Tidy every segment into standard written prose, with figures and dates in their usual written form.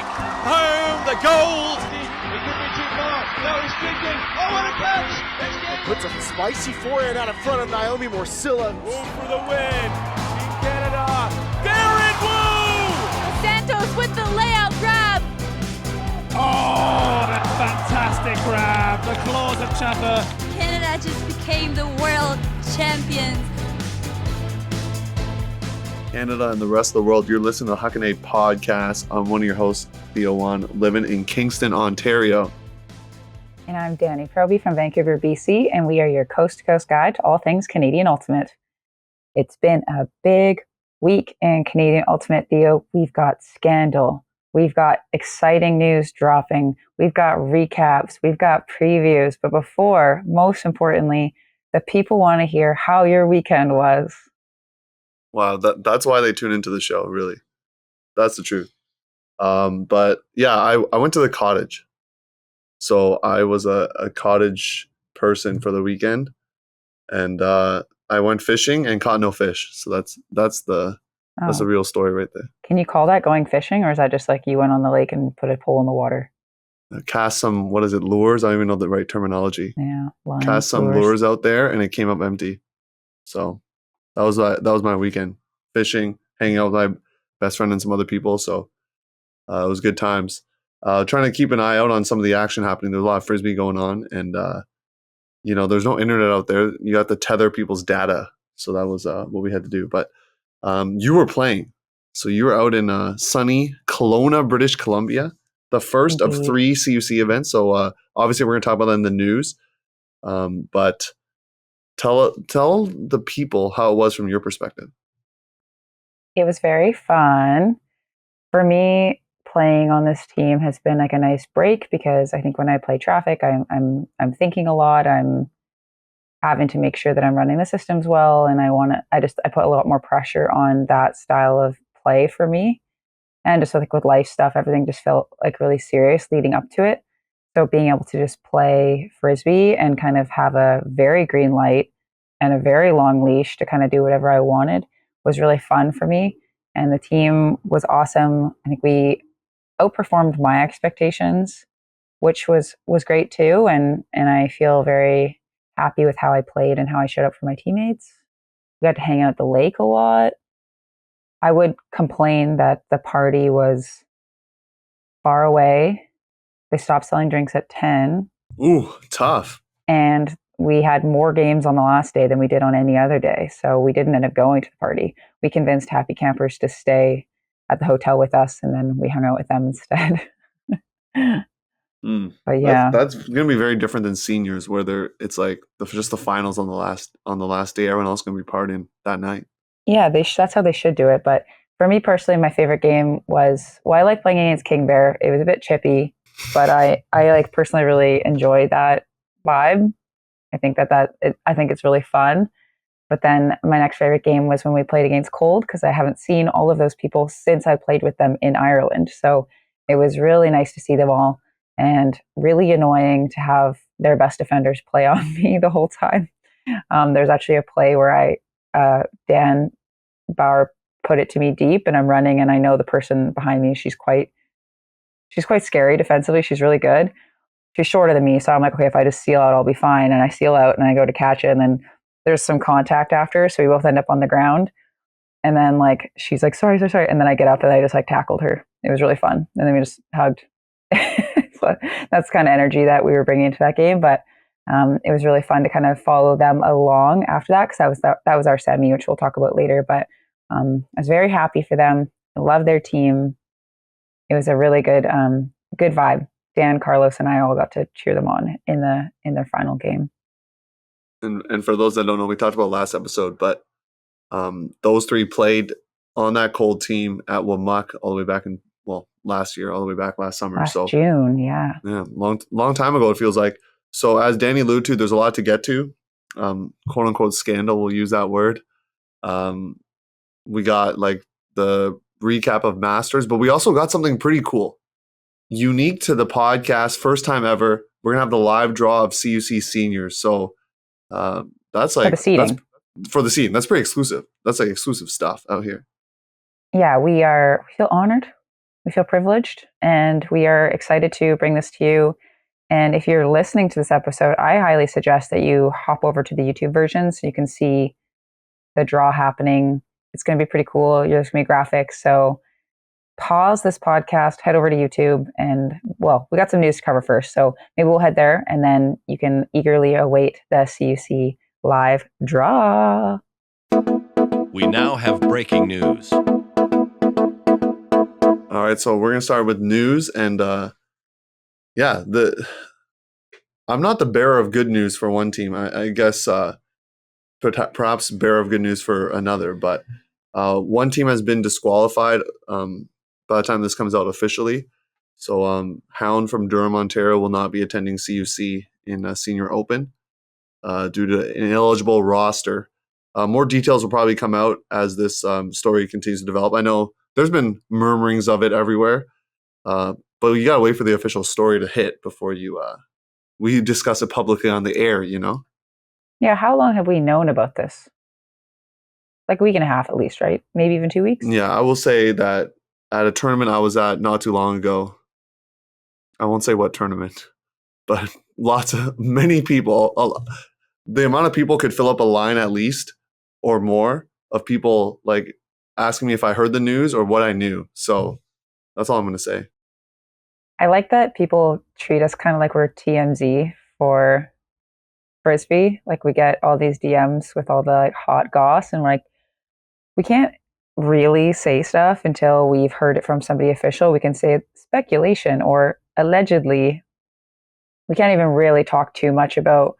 take home the gold. He could be too far. No, he's kicking. Oh, what a catch! Puts a spicy forehand out in front of Naomi Morcilla. Wu for the win. Team Canada. Darren Wu! Santos with the layout grab. Oh, that fantastic grab. The claws of Chaffer. Canada just became the world champions. Canada and the rest of the world, you're listening to the Huckin podcast. I'm one of your hosts, Theo and Danie, living in Kingston, Ontario. And I'm Danie Proby from Vancouver, BC, and we are your coast-to-coast guide to all things Canadian Ultimate. It's been a big week in Canadian Ultimate, Theo. We've got scandal. We've got exciting news dropping. We've got recaps. We've got previews. But before, most importantly, the people want to hear how your weekend was. Wow, that's why they tune into the show, really. That's the truth. But yeah, I went to the cottage. So I was a cottage person for the weekend. And I went fishing and caught no fish. So that's the real story right there. Can you call that going fishing, or is that just like you went on the lake and put a pole in the water? Cast some, lures? I don't even know the right terminology. Yeah. Cast some lures out there and it came up empty. So that was my weekend. Fishing, hanging out with my best friend and some other people. So it was good times. Trying to keep an eye out on some of the action happening. There's a lot of Frisbee going on. And, there's no internet out there. You have to tether people's data. So that was what we had to do. But you were playing. So you were out in sunny Kelowna, British Columbia, the first of 3 CUC events. So obviously we're going to talk about that in the news. But tell the people how it was from your perspective. It was very fun. For me, playing on this team has been like a nice break because I think when I play traffic, I'm thinking a lot. I'm having to make sure that I'm running the systems well, and I put a lot more pressure on that style of play for me. And just like with life stuff, everything just felt like really serious leading up to it. So being able to just play Frisbee and kind of have a very green light and a very long leash to kind of do whatever I wanted was really fun for me. And the team was awesome. I think we outperformed my expectations, which was great too. And I feel very happy with how I played and how I showed up for my teammates. We got to hang out at the lake a lot. I would complain that the party was far away. They stopped selling drinks at 10. Ooh, tough. And we had more games on the last day than we did on any other day. So we didn't end up going to the party. We convinced happy campers to stay at the hotel with us, and then we hung out with them instead. But yeah, that's going to be very different than seniors, where it's like just the finals on the last day. Everyone else going to be partying that night. Yeah, that's how they should do it. But for me personally, my favorite game was, I like playing against King Bear. It was a bit chippy, but I like personally really enjoy that vibe. I think I think it's really fun. But then my next favorite game was when we played against Cold, because I haven't seen all of those people since I played with them in Ireland. So it was really nice to see them all, and really annoying to have their best defenders play on me the whole time. There's actually a play where Dan Bauer put it to me deep, and I'm running, and I know the person behind me, she's quite scary defensively. She's really good. She's shorter than me, so I'm like, okay, if I just seal out, I'll be fine. And I seal out, and I go to catch it, and then there's some contact after, so we both end up on the ground. And then like she's like, sorry, and then I get up and I just like tackled her. It was really fun, and then we just hugged. So that's kind of energy that we were bringing into that game, but it was really fun to kind of follow them along after that, because that was our semi, which we'll talk about later. But I was very happy for them. I love their team. It was a really good vibe. Dan, Carlos, and I all got to cheer them on in their final game. And for those that don't know, we talked about last episode, but those 3 played on that Cold team at Wamuck all the way back last year, all the way back last summer. So June, yeah, long time ago it feels like. So as Danie alluded to, there's a lot to get to. Quote unquote scandal, we'll use that word. We got like the recap of Masters, but we also got something pretty cool. Unique to the podcast, first time ever, we're gonna have the live draw of CUC seniors. So that's like for the seating. That's pretty exclusive. That's like exclusive stuff out here. Yeah, we feel honored. We feel privileged, and we are excited to bring this to you. And if you're listening to this episode, I highly suggest that you hop over to the YouTube version so you can see the draw happening. It's going to be pretty cool. There's going to be graphics. So pause this podcast, head over to YouTube, and well, we got some news to cover first. So maybe we'll head there, and then you can eagerly await the CUC live draw. We now have breaking news. All right, so we're gonna start with news, and I'm not the bearer of good news for one team. I guess perhaps bearer of good news for another, but one team has been disqualified by the time this comes out officially. So Hound from Durham, Ontario will not be attending CUC in Senior Open due to an ineligible roster. More details will probably come out as this story continues to develop. I know there's been murmurings of it everywhere, but you gotta wait for the official story to hit before we discuss it publicly on the air, you know? Yeah, how long have we known about this? Like a week and a half at least, right? Maybe even 2 weeks? Yeah, I will say that at a tournament I was at not too long ago, I won't say what tournament, but many people, the amount of people could fill up a line at least or more of people like asking me if I heard the news or what I knew. So that's all I'm going to say. I like that people treat us kind of like we're TMZ for Frisbee. Like we get all these DMs with all the like hot goss, and like we can't really say stuff until we've heard it from somebody official. We can say it's speculation or allegedly. We can't even really talk too much about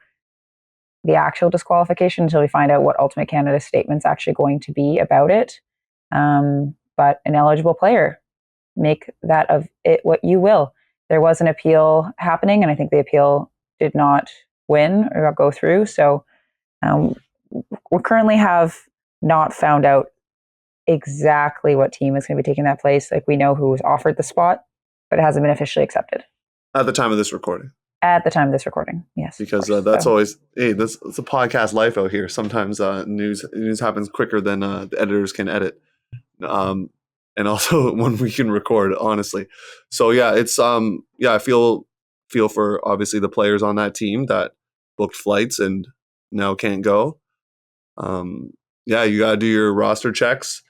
the actual disqualification until we find out what Ultimate Canada's statement's actually going to be about it. But an eligible player, make that of it what you will. There was an appeal happening, and I think the appeal did not win or go through. So we currently have not found out exactly what team is going to be taking that place. Like we know who was offered the spot, but it hasn't been officially accepted. At the time of this recording. At the time of this recording, yes. Because that's always, it's a podcast life out here. Sometimes news happens quicker than the editors can edit. And also when we can record, honestly. So yeah, it's I feel for obviously the players on that team that booked flights and now can't go. You gotta do your roster checks.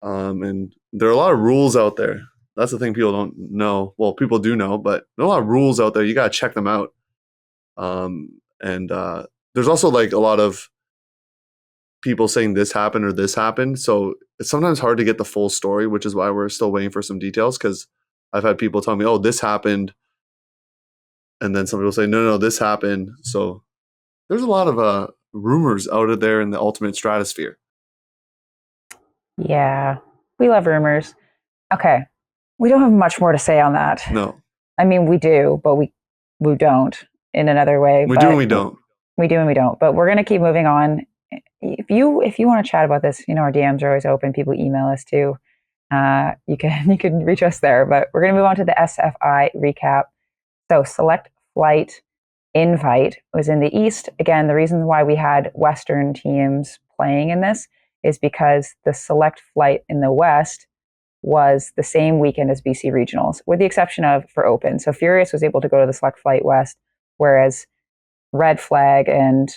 And there are a lot of rules out there. That's the thing people don't know. Well, people do know, but there are a lot of rules out there. You gotta check them out. And there's also like a lot of people saying this happened or this happened. So it's sometimes hard to get the full story, which is why we're still waiting for some details. Because I've had people tell me, "Oh, this happened," and then some people say, "No, this happened." So there's a lot of rumors out of there in the ultimate stratosphere. Yeah, we love rumors. Okay, we don't have much more to say on that. No, I mean we do, but we don't in another way. We do and we don't. We do and we don't. But we're gonna keep moving on. If you want to chat about this, our DMs are always open. People email us too. You can reach us there. But we're gonna move on to the SFI recap. So select flight invite was in the East. Again, the reason why we had Western teams playing in this is because the select flight in the West was the same weekend as BC Regionals, with the exception of for Open. So Furious was able to go to the select flight West, whereas Red Flag and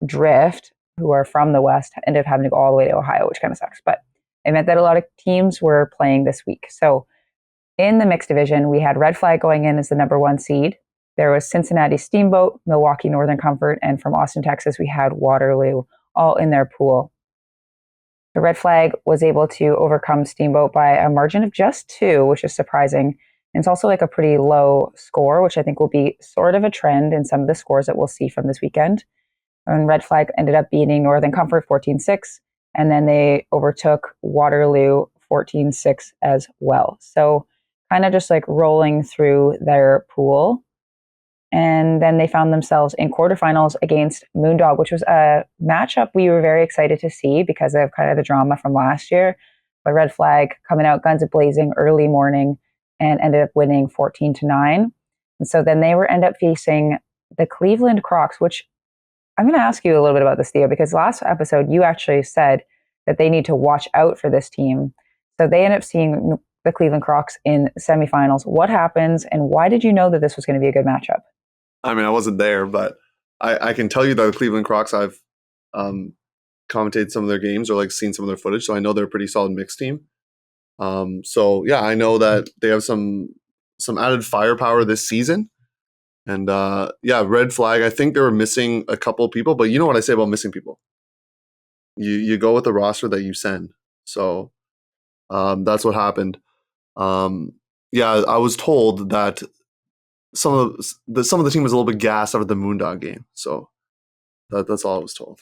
Drift, who are from the West, ended up having to go all the way to Ohio, which kind of sucks. But it meant that a lot of teams were playing this week. So in the mixed division, we had Red Flag going in as the number 1 seed. There was Cincinnati Steamboat, Milwaukee Northern Comfort, and from Austin, Texas, we had Waterloo all in their pool. The Red Flag was able to overcome Steamboat by a margin of just 2, which is surprising. And it's also like a pretty low score, which I think will be sort of a trend in some of the scores that we'll see from this weekend. And Red Flag ended up beating Northern Comfort 14-6, and then they overtook Waterloo 14-6 as well. So kind of just like rolling through their pool. And then they found themselves in quarterfinals against Moondog, which was a matchup we were very excited to see because of kind of the drama from last year. But Red Flag coming out guns a-blazing early morning and ended up winning 14-9. And so then they end up facing the Cleveland Crocs, which I'm going to ask you a little bit about this, Theo, because last episode you actually said that they need to watch out for this team. So they end up seeing the Cleveland Crocs in semifinals. What happens, and why did you know that this was going to be a good matchup? I mean, I wasn't there, but I can tell you that the Cleveland Crocs, I've commentated some of their games or like seen some of their footage, so I know they're a pretty solid mixed team. So yeah, I know that they have some added firepower this season. And yeah, red flag. I think they were missing a couple of people, but you know what I say about missing people. You go with the roster that you send. So that's what happened. Yeah, I was told that some of the team was a little bit gassed after the Moondog game. So that's all I was told.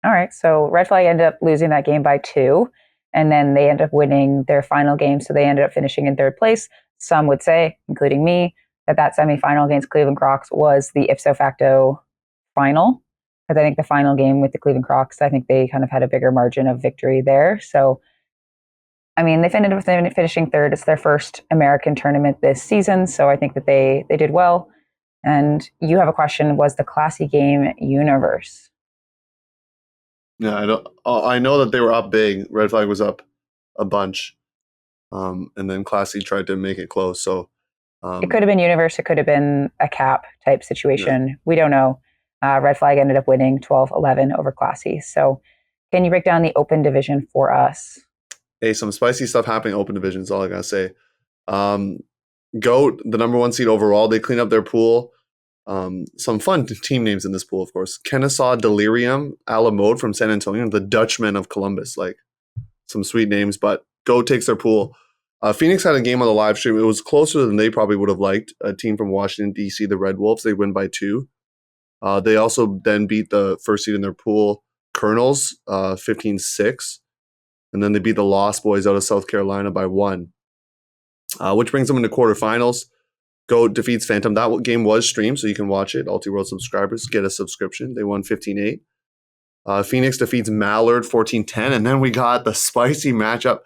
All right. So Red Flag ended up losing that game by 2, and then they ended up winning their final game. So they ended up finishing in 3rd place. Some would say, including me, that semifinal against Cleveland Crocs was the ipso facto final. Because I think the final game with the Cleveland Crocs, I think they kind of had a bigger margin of victory there. So, I mean, they've ended up finishing 3rd. It's their first American tournament this season. So I think that they did well. And you have a question, was the Classy game universe? Yeah, I know that they were up big. Red Flag was up a bunch. And then Classy tried to make it close. So it could have been universe. It could have been a cap type situation. Yeah. We don't know. Red Flag ended up winning 12-11 over Classy. So can you break down the open division for us? Hey, some spicy stuff happening in open division is all I got to say. GOAT, the number 1 seed overall, they cleaned up their pool. Some fun team names in this pool, of course. Kennesaw Delirium, Alamode from San Antonio, the Dutchmen of Columbus. Like, some sweet names, but GOAT takes their pool. Phoenix had a game on the live stream. It was closer than they probably would have liked. A team from Washington, D.C., the Red Wolves, they win by 2. They also then beat the first seed in their pool, Colonels, 15-6. And then they beat the Lost Boys out of South Carolina by 1, which brings them into quarterfinals. GOAT defeats Phantom. That game was streamed, so you can watch it. Ulti World subscribers get a subscription. They won 15-8. Phoenix defeats Mallard 14-10. And then we got the spicy matchup.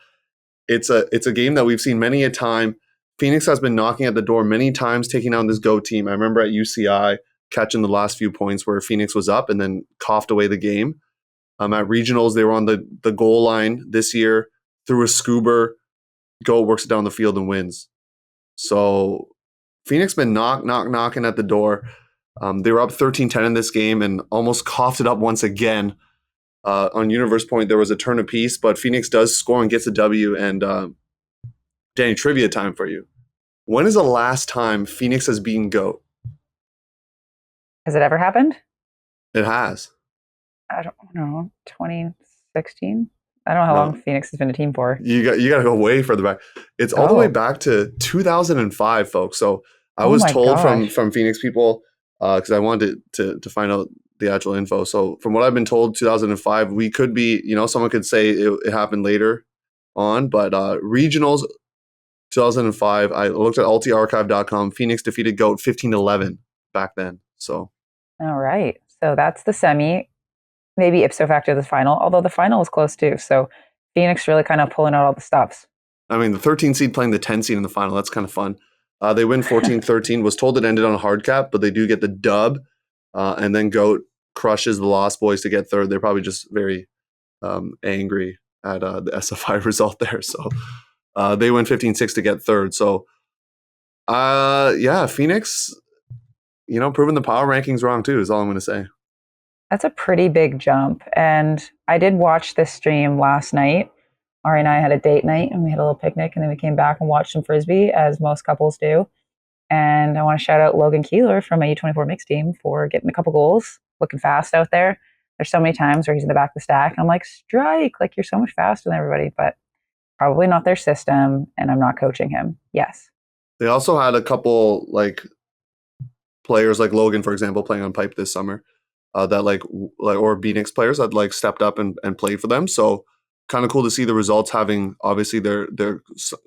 It's a game that we've seen many a time. Phoenix has been knocking at the door many times, taking on this GOAT team. I remember at UCI catching the last few points where Phoenix was up and then coughed away the game. At regionals, they were on the goal line this year, threw a scuba. GOAT works it down the field and wins. So Phoenix been knocking at the door. They were up 13-10 in this game and almost coughed it up once again. On Universe Point, there was a turn apiece, but Phoenix does score and gets a W. And Danie, trivia time for you. When is the last time Phoenix has beaten GOAT? Has it ever happened? It has. I don't know, 2016? I don't know how long Phoenix has been a team for. You got to go way further back. It's all the way back to 2005, folks. So I was told from Phoenix people, because I wanted to find out the actual info. So from what I've been told, 2005, we could be, someone could say it happened later on, but regionals 2005, I looked at ultiarchive.com. Phoenix defeated GOAT 15-11 back then. So all right. So that's the semi. Maybe ipso facto the final, although the final was close too. So Phoenix really kind of pulling out all the stops. I mean, the 13 seed playing the 10 seed in the final. That's kind of fun. They win 14-13. Was told it ended on a hard cap, but they do get the dub. And then GOAT crushes the Lost Boys to get 3rd. They're probably just very angry at the SFI result there. So they win 15-6 to get 3rd. So yeah, Phoenix, proving the power rankings wrong too is all I'm going to say. That's a pretty big jump. And I did watch this stream last night. Ari and I had a date night and we had a little picnic and then we came back and watched some Frisbee, as most couples do. And I want to shout out Logan Keeler from a U24 mixed team for getting a couple goals, looking fast out there. There's so many times where he's in the back of the stack and I'm like, strike, like you're so much faster than everybody, but probably not their system and I'm not coaching him. Yes. They also had a couple players like Logan, for example, playing on pipe this summer. That or BNIX players that stepped up and played for them. So kind of cool to see the results having obviously their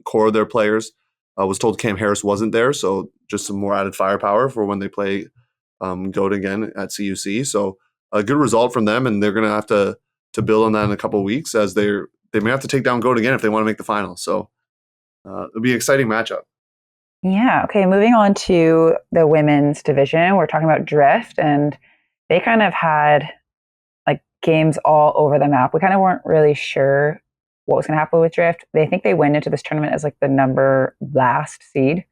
core of their players. I was told Cam Harris wasn't there, so just some more added firepower for when they play GOAT again at CUC. So a good result from them, and they're going to have to build on that in a couple of weeks as they may have to take down GOAT again if they want to make the final. So it'll be an exciting matchup. Yeah. Okay. Moving on to the women's division, we're talking about Drift, and they kind of had games all over the map. We kind of weren't really sure what was going to happen with Drift. They think they went into this tournament as like the number last seed.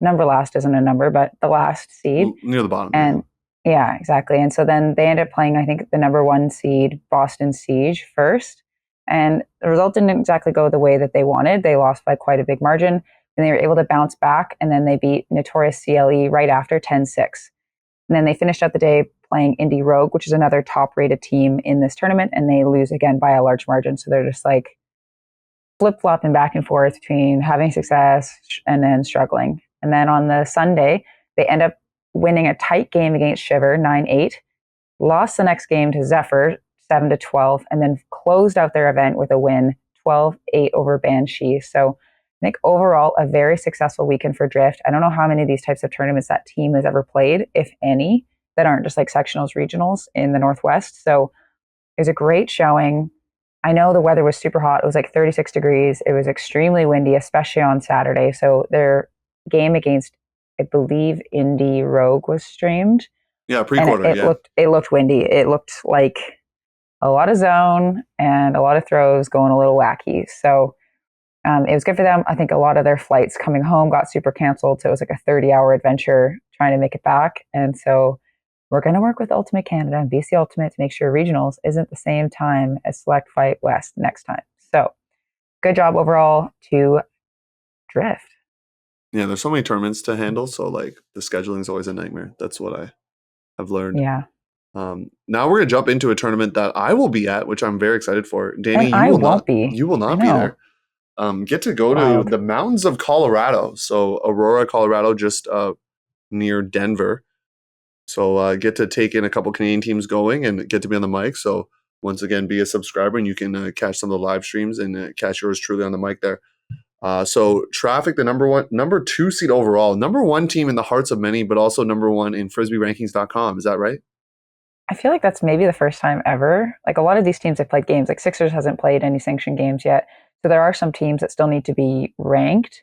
Number last isn't a number, but the last seed. Near the bottom. And yeah, exactly. And so then they ended up playing, I think, the number 1 seed, Boston Siege, first. And the result didn't exactly go the way that they wanted. They lost by quite a big margin. And they were able to bounce back. And then they beat Notorious CLE right after 10-6. And then they finished out the day playing Indie Rogue, which is another top-rated team in this tournament. And they lose again by a large margin. So they're just like flip-flopping back and forth between having success and then struggling. And then on the Sunday, they end up winning a tight game against Shiver, 9-8, lost the next game to Zephyr, 7-12, and then closed out their event with a win, 12-8 over Banshee. So I think overall, a very successful weekend for Drift. I don't know how many of these types of tournaments that team has ever played, if any, that aren't just like sectionals, regionals in the Northwest. So it was a great showing. I know the weather was super hot. It was like 36 degrees. It was extremely windy, especially on Saturday. So their game against, I believe, Indie Rogue was streamed. Yeah, pre-quarter. It looked windy. It looked like a lot of zone and a lot of throws going a little wacky. So it was good for them. I think a lot of their flights coming home got super canceled. So it was like a 30-hour adventure trying to make it back. And so we're going to work with Ultimate Canada and BC Ultimate to make sure regionals isn't the same time as Select Fight West next time. So good job overall to Drift. Yeah, there's so many tournaments to handle. So like the scheduling is always a nightmare. That's what I have learned. Yeah. Now we're going to jump into a tournament that I will be at, which I'm very excited for. Danie, you will not be there. Get to go to the mountains of Colorado. So Aurora, Colorado, just near Denver. So get to take in a couple Canadian teams going and get to be on the mic. So once again, be a subscriber and you can catch some of the live streams and catch yours truly on the mic there. So Traffic, the number 2 seed overall, number 1 team in the hearts of many, but also number 1 in frisbeerankings.com. Is that right? I feel like that's maybe the first time ever. Like a lot of these teams have played games. Like Sixers hasn't played any sanctioned games yet. So there are some teams that still need to be ranked.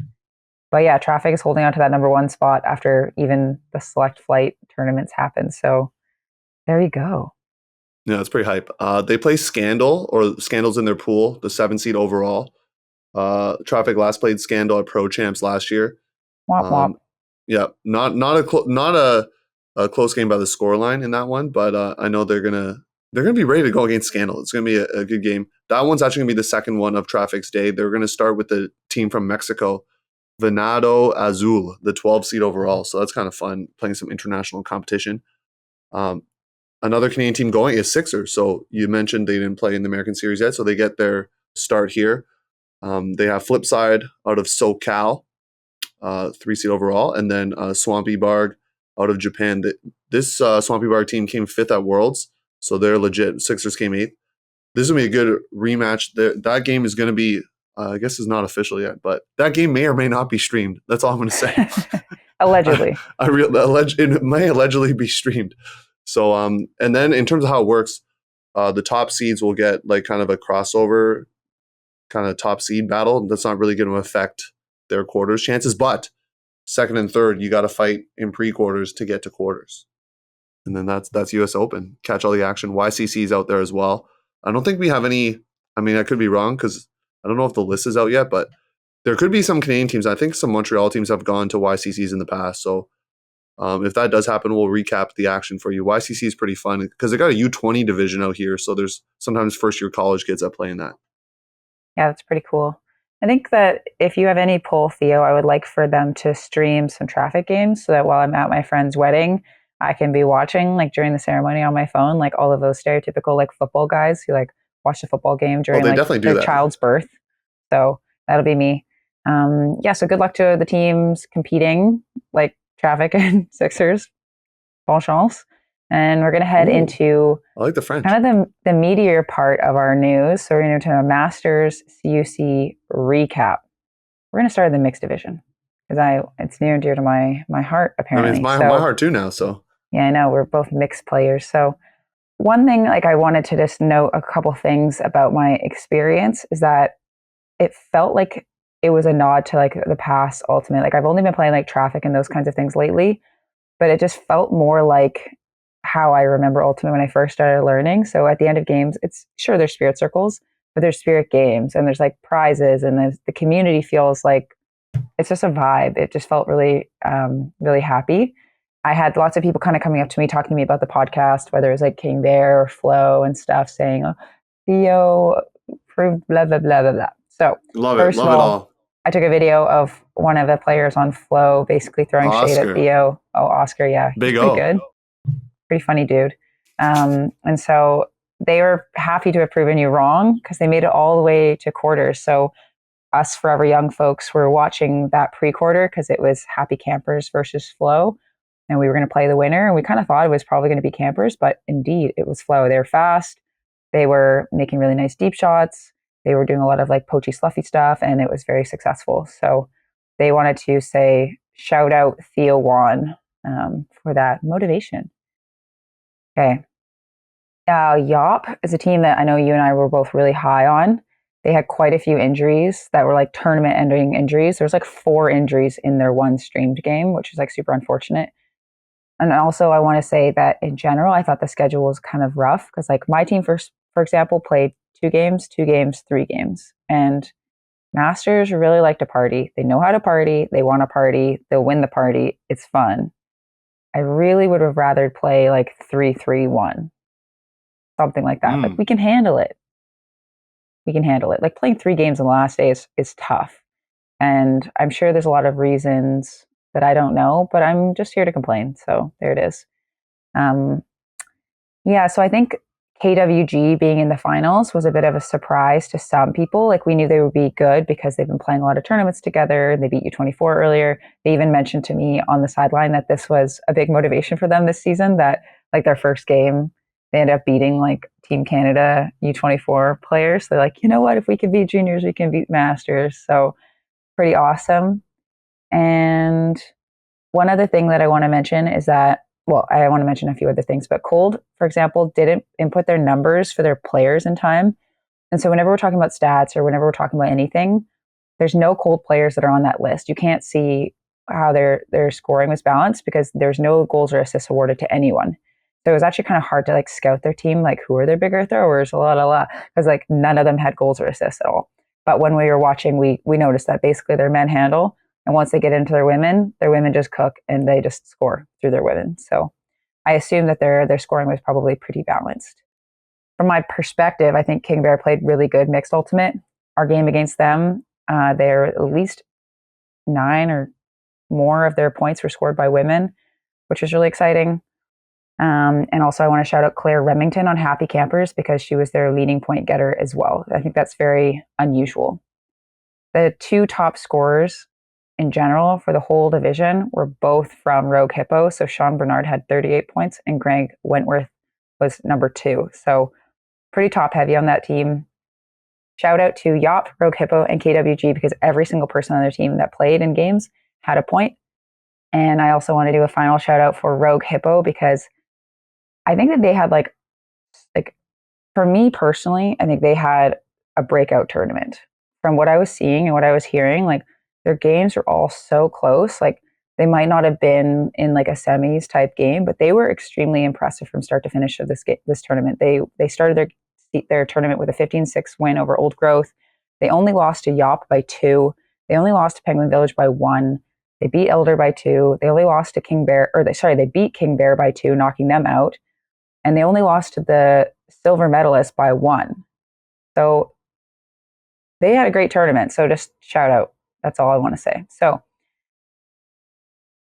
But yeah, Traffic is holding on to that number 1 spot after even the select flight tournaments happen. So there you go. Yeah, it's pretty hype. They play Scandal, or Scandal's in their pool, the 7 seed overall. Traffic last played Scandal at Pro Champs last year. Womp womp. Yeah, not a close game by the scoreline in that one, but I know they're gonna be ready to go against Scandal. It's gonna be a good game. That one's actually gonna be the second one of Traffic's day. They're gonna start with the team from Mexico, Venado Azul, the 12 seed overall. So that's kind of fun, playing some international competition. Another Canadian team going is Sixers. So you mentioned they didn't play in the American Series yet, so they get their start here. They have Flipside out of SoCal, 3 seed overall, and then Swampy Barg out of Japan. This Swampy Barg team came 5th at Worlds, so they're legit. Sixers came 8th. This is going to be a good rematch. That game is going to be, I guess it's not official yet, but that game may or may not be streamed. That's all I'm going to say. Allegedly. It may allegedly be streamed. So, and then in terms of how it works, the top seeds will get like kind of a crossover kind of top seed battle. That's not really going to affect their quarters chances, but second and third, you got to fight in pre-quarters to get to quarters. And then that's US Open. Catch all the action. YCC is out there as well. I don't think we have any, I mean, I could be wrong because I don't know if the list is out yet, but there could be some Canadian teams. I think some Montreal teams have gone to YCCs in the past. So if that does happen, we'll recap the action for you. YCC is pretty fun because they got a U20 division out here. So there's sometimes first-year college kids that play in that. Yeah, that's pretty cool. I think that if you have any pull, Theo, I would like for them to stream some Traffic games so that while I'm at my friend's wedding, I can be watching like during the ceremony on my phone, like all of those stereotypical like football guys who like watch the football game during like their child's birth. So that'll be me. So good luck to the teams competing, like Traffic and Sixers. Bon chance. And we're going to head into I like the French. Kind of the meatier part of our news. So we're going to a Masters CUC recap. We're going to start in the mixed division because it's near and dear to my heart, apparently. I mean, it's my heart too now. So yeah, I know we're both mixed players. So one thing, like I wanted to just note a couple things about my experience is that it felt like it was a nod to like the past Ultimate. Like I've only been playing like Traffic and those kinds of things lately, but it just felt more like how I remember Ultimate when I first started learning. So at the end of games, it's sure there's spirit circles, but there's spirit games and there's like prizes, and the community feels like it's just a vibe. It just felt really, really happy. I had lots of people kind of coming up to me, talking to me about the podcast, whether it was like King Bear or Flo and stuff, saying, oh, Theo proved blah, blah, blah, blah, blah. So Love first it. of Love it all, all. I took a video of one of the players on Flo basically throwing shade Oscar. at Theo. Oh, Oscar, yeah. Big Pretty O. good. Pretty funny dude. And so they were happy to have proven you wrong because they made it all the way to quarters. So us Forever Young folks were watching that pre-quarter because it was Happy Campers versus Flo. And we were going to play the winner. And we kind of thought it was probably going to be Campers, but indeed it was Flo. They were fast. They were making really nice deep shots. They were doing a lot of like poachy, sluffy stuff, and it was very successful. So they wanted to say, shout out Theo Wan for that motivation. Okay. Yop is a team that I know you and I were both really high on. They had quite a few injuries that were like tournament-ending injuries. There's like 4 injuries in their one streamed game, which is like super unfortunate. And also, I want to say that in general, I thought the schedule was kind of rough because, like, my team, for example, played 2 games, 2 games, 3 games. And Masters really like to party. They know how to party. They want to party. They'll win the party. It's fun. I really would have rather play like 3-3-1, something like that. But we can handle it. We can handle it. Like playing 3 games on the last day is tough. And I'm sure there's a lot of reasons that I don't know, but I'm just here to complain. So there it is. So I think KWG being in the finals was a bit of a surprise to some people. Like we knew they would be good because they've been playing a lot of tournaments together. They beat U24 earlier. They even mentioned to me on the sideline that this was a big motivation for them this season, that like their first game, they ended up beating like Team Canada U24 players. So they're like, you know what, if we can beat juniors, we can beat masters. So pretty awesome. And one other thing that I want to mention is that, well, I want to mention a few other things, but Cold, for example, didn't input their numbers for their players in time. And so whenever we're talking about stats or whenever we're talking about anything, there's no Cold players that are on that list. You can't see how their scoring was balanced because there's no goals or assists awarded to anyone. So it was actually kind of hard to like scout their team, like who are their bigger throwers, because like none of them had goals or assists at all. But when we were watching, we noticed that basically their men handle. And once they get into their women just cook and they just score through their women. So I assume that their scoring was probably pretty balanced. From my perspective, I think King Bear played really good mixed ultimate. Our game against them, they're at least 9 or more of their points were scored by women, which was really exciting. And also I want to shout out Claire Remington on Happy Campers because she was their leading point getter as well. I think that's very unusual. The 2 top scorers in general for the whole division were both from Rogue Hippo. So Sean Bernard had 38 points and Greg Wentworth was number 2. So pretty top heavy on that team. Shout out to Yop, Rogue Hippo, and KWG because every single person on their team that played in games had a point. And I also want to do a final shout out for Rogue Hippo because I think that they had like for me personally, I think they had a breakout tournament. From what I was seeing and what I was hearing, like their games were all so close. Like they might not have been in like a semis type game, but they were extremely impressive from start to finish of this tournament. They started their tournament with a 15-6 win over Old Growth. They only lost to Yop by 2. They only lost to Penguin Village by 1. They beat Elder by 2. They only lost to King Bear, they beat King Bear by 2, knocking them out. And they only lost to the silver medalist by 1. So they had a great tournament. So just shout out. That's all I want to say. So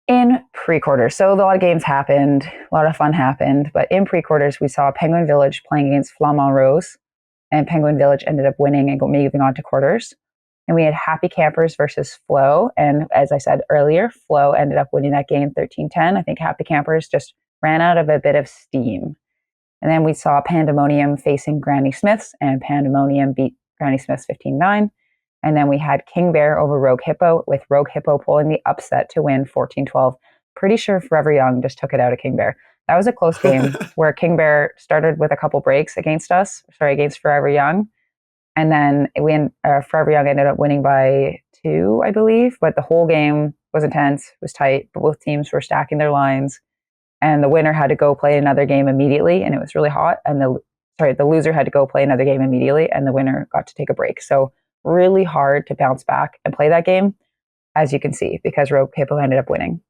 in pre-quarters, so a lot of games happened, a lot of fun happened, but in pre-quarters, we saw Penguin Village playing against Flamand Rose, and Penguin Village ended up winning and moving on to quarters. And we had Happy Campers versus Flo, and as I said earlier, Flo ended up winning that game 13-10. I think Happy Campers just ran out of a bit of steam. And then we saw Pandemonium facing Granny Smiths, and Pandemonium beat Granny Smiths 15-9. And then we had King Bear over Rogue Hippo, with Rogue Hippo pulling the upset to win 14-12. Pretty sure Forever Young just took it out of King Bear. That was a close game where King Bear started with a couple breaks against Forever Young. And then Forever Young ended up winning by 2, I believe. But the whole game was intense, it was tight. Both teams were stacking their lines. And the winner had to go play another game immediately, and it was really hot. And the the loser had to go play another game immediately, and the winner got to take a break. So really hard to bounce back and play that game, as you can see, because Rogue Hippo ended up winning.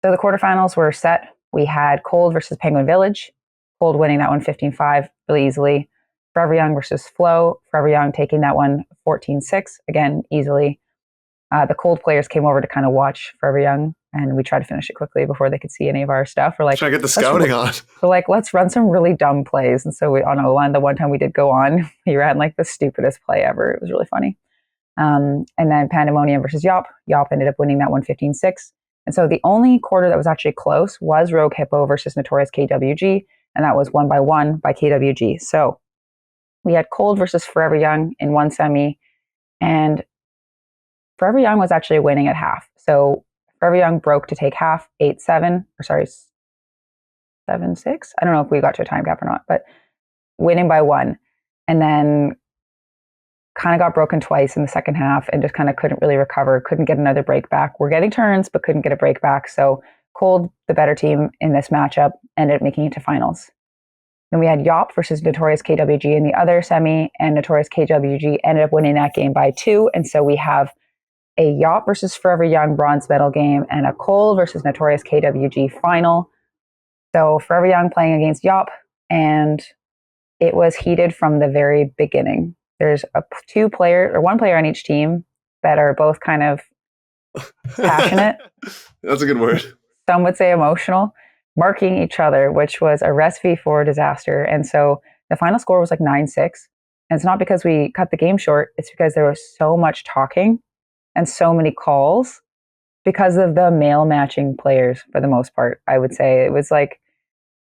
So the quarterfinals were set. We had Cold versus Penguin Village. Cold winning that one 15-5 really easily. Forever Young versus Flow. Forever Young taking that one 14-6, again, easily. The Cold players came over to kind of watch Forever Young, and we tried to finish it quickly before they could see any of our stuff. We're like, trying to get the scouting on. We're like, let's run some really dumb plays. And so we on O-line, the one time we did go on, he ran like the stupidest play ever. It was really funny. And then Pandemonium versus Yop. Yop ended up winning that one 15-6. And so the only quarter that was actually close was Rogue Hippo versus Notorious KWG, and that was 1-1 by KWG. So we had Cold versus Forever Young in one semi, and Forever Young was actually winning at half. So Forever Young broke to take half, 7-6. I don't know if we got to a time gap or not, but winning by 1. And then kind of got broken twice in the second half and just kind of couldn't really recover, couldn't get another break back. We're getting turns, but couldn't get a break back. So Cold, the better team in this matchup, ended up making it to finals. Then we had Yop versus Notorious KWG in the other semi, and Notorious KWG ended up winning that game by 2. And so we have a Yop versus Forever Young bronze medal game and a Cold versus Notorious KWG final. So Forever Young playing against Yop, and it was heated from the very beginning. There's one player on each team that are both kind of passionate. That's a good word. Some would say emotional, marking each other, which was a recipe for disaster. And so the final score was like 9-6. And it's not because we cut the game short. It's because there was so much talking and so many calls because of the male matching players for the most part. I would say it was like,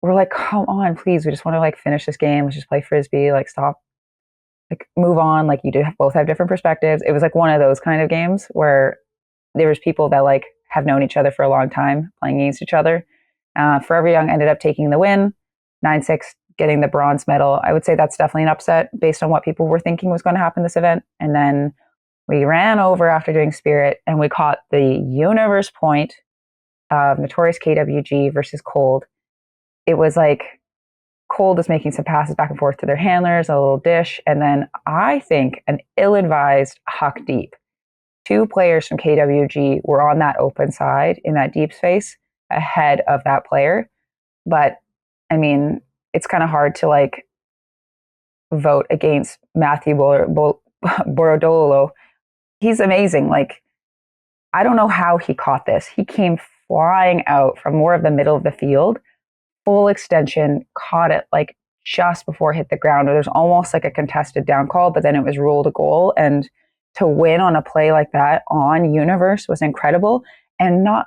we're like, come on, please. We just want to like finish this game. Let's just play Frisbee. Like stop, like move on. Like you both have different perspectives. It was like one of those kind of games where there was people that like have known each other for a long time playing against each other. Forever Young ended up taking the win, 9-6, getting the bronze medal. I would say that's definitely an upset based on what people were thinking was going to happen this event. And then we ran over after doing Spirit, and we caught the universe point of Notorious KWG versus Cold. It was like Cold is making some passes back and forth to their handlers, a little dish, and then I think an ill-advised huck deep. 2 players from KWG were on that open side in that deep space ahead of that player. But I mean, it's kind of hard to like vote against Matthew Borodolo. He's amazing. Like, I don't know how he caught this. He came flying out from more of the middle of the field, full extension, caught it like just before it hit the ground. There's almost like a contested down call, but then it was ruled a goal. And to win on a play like that on Universe was incredible. And not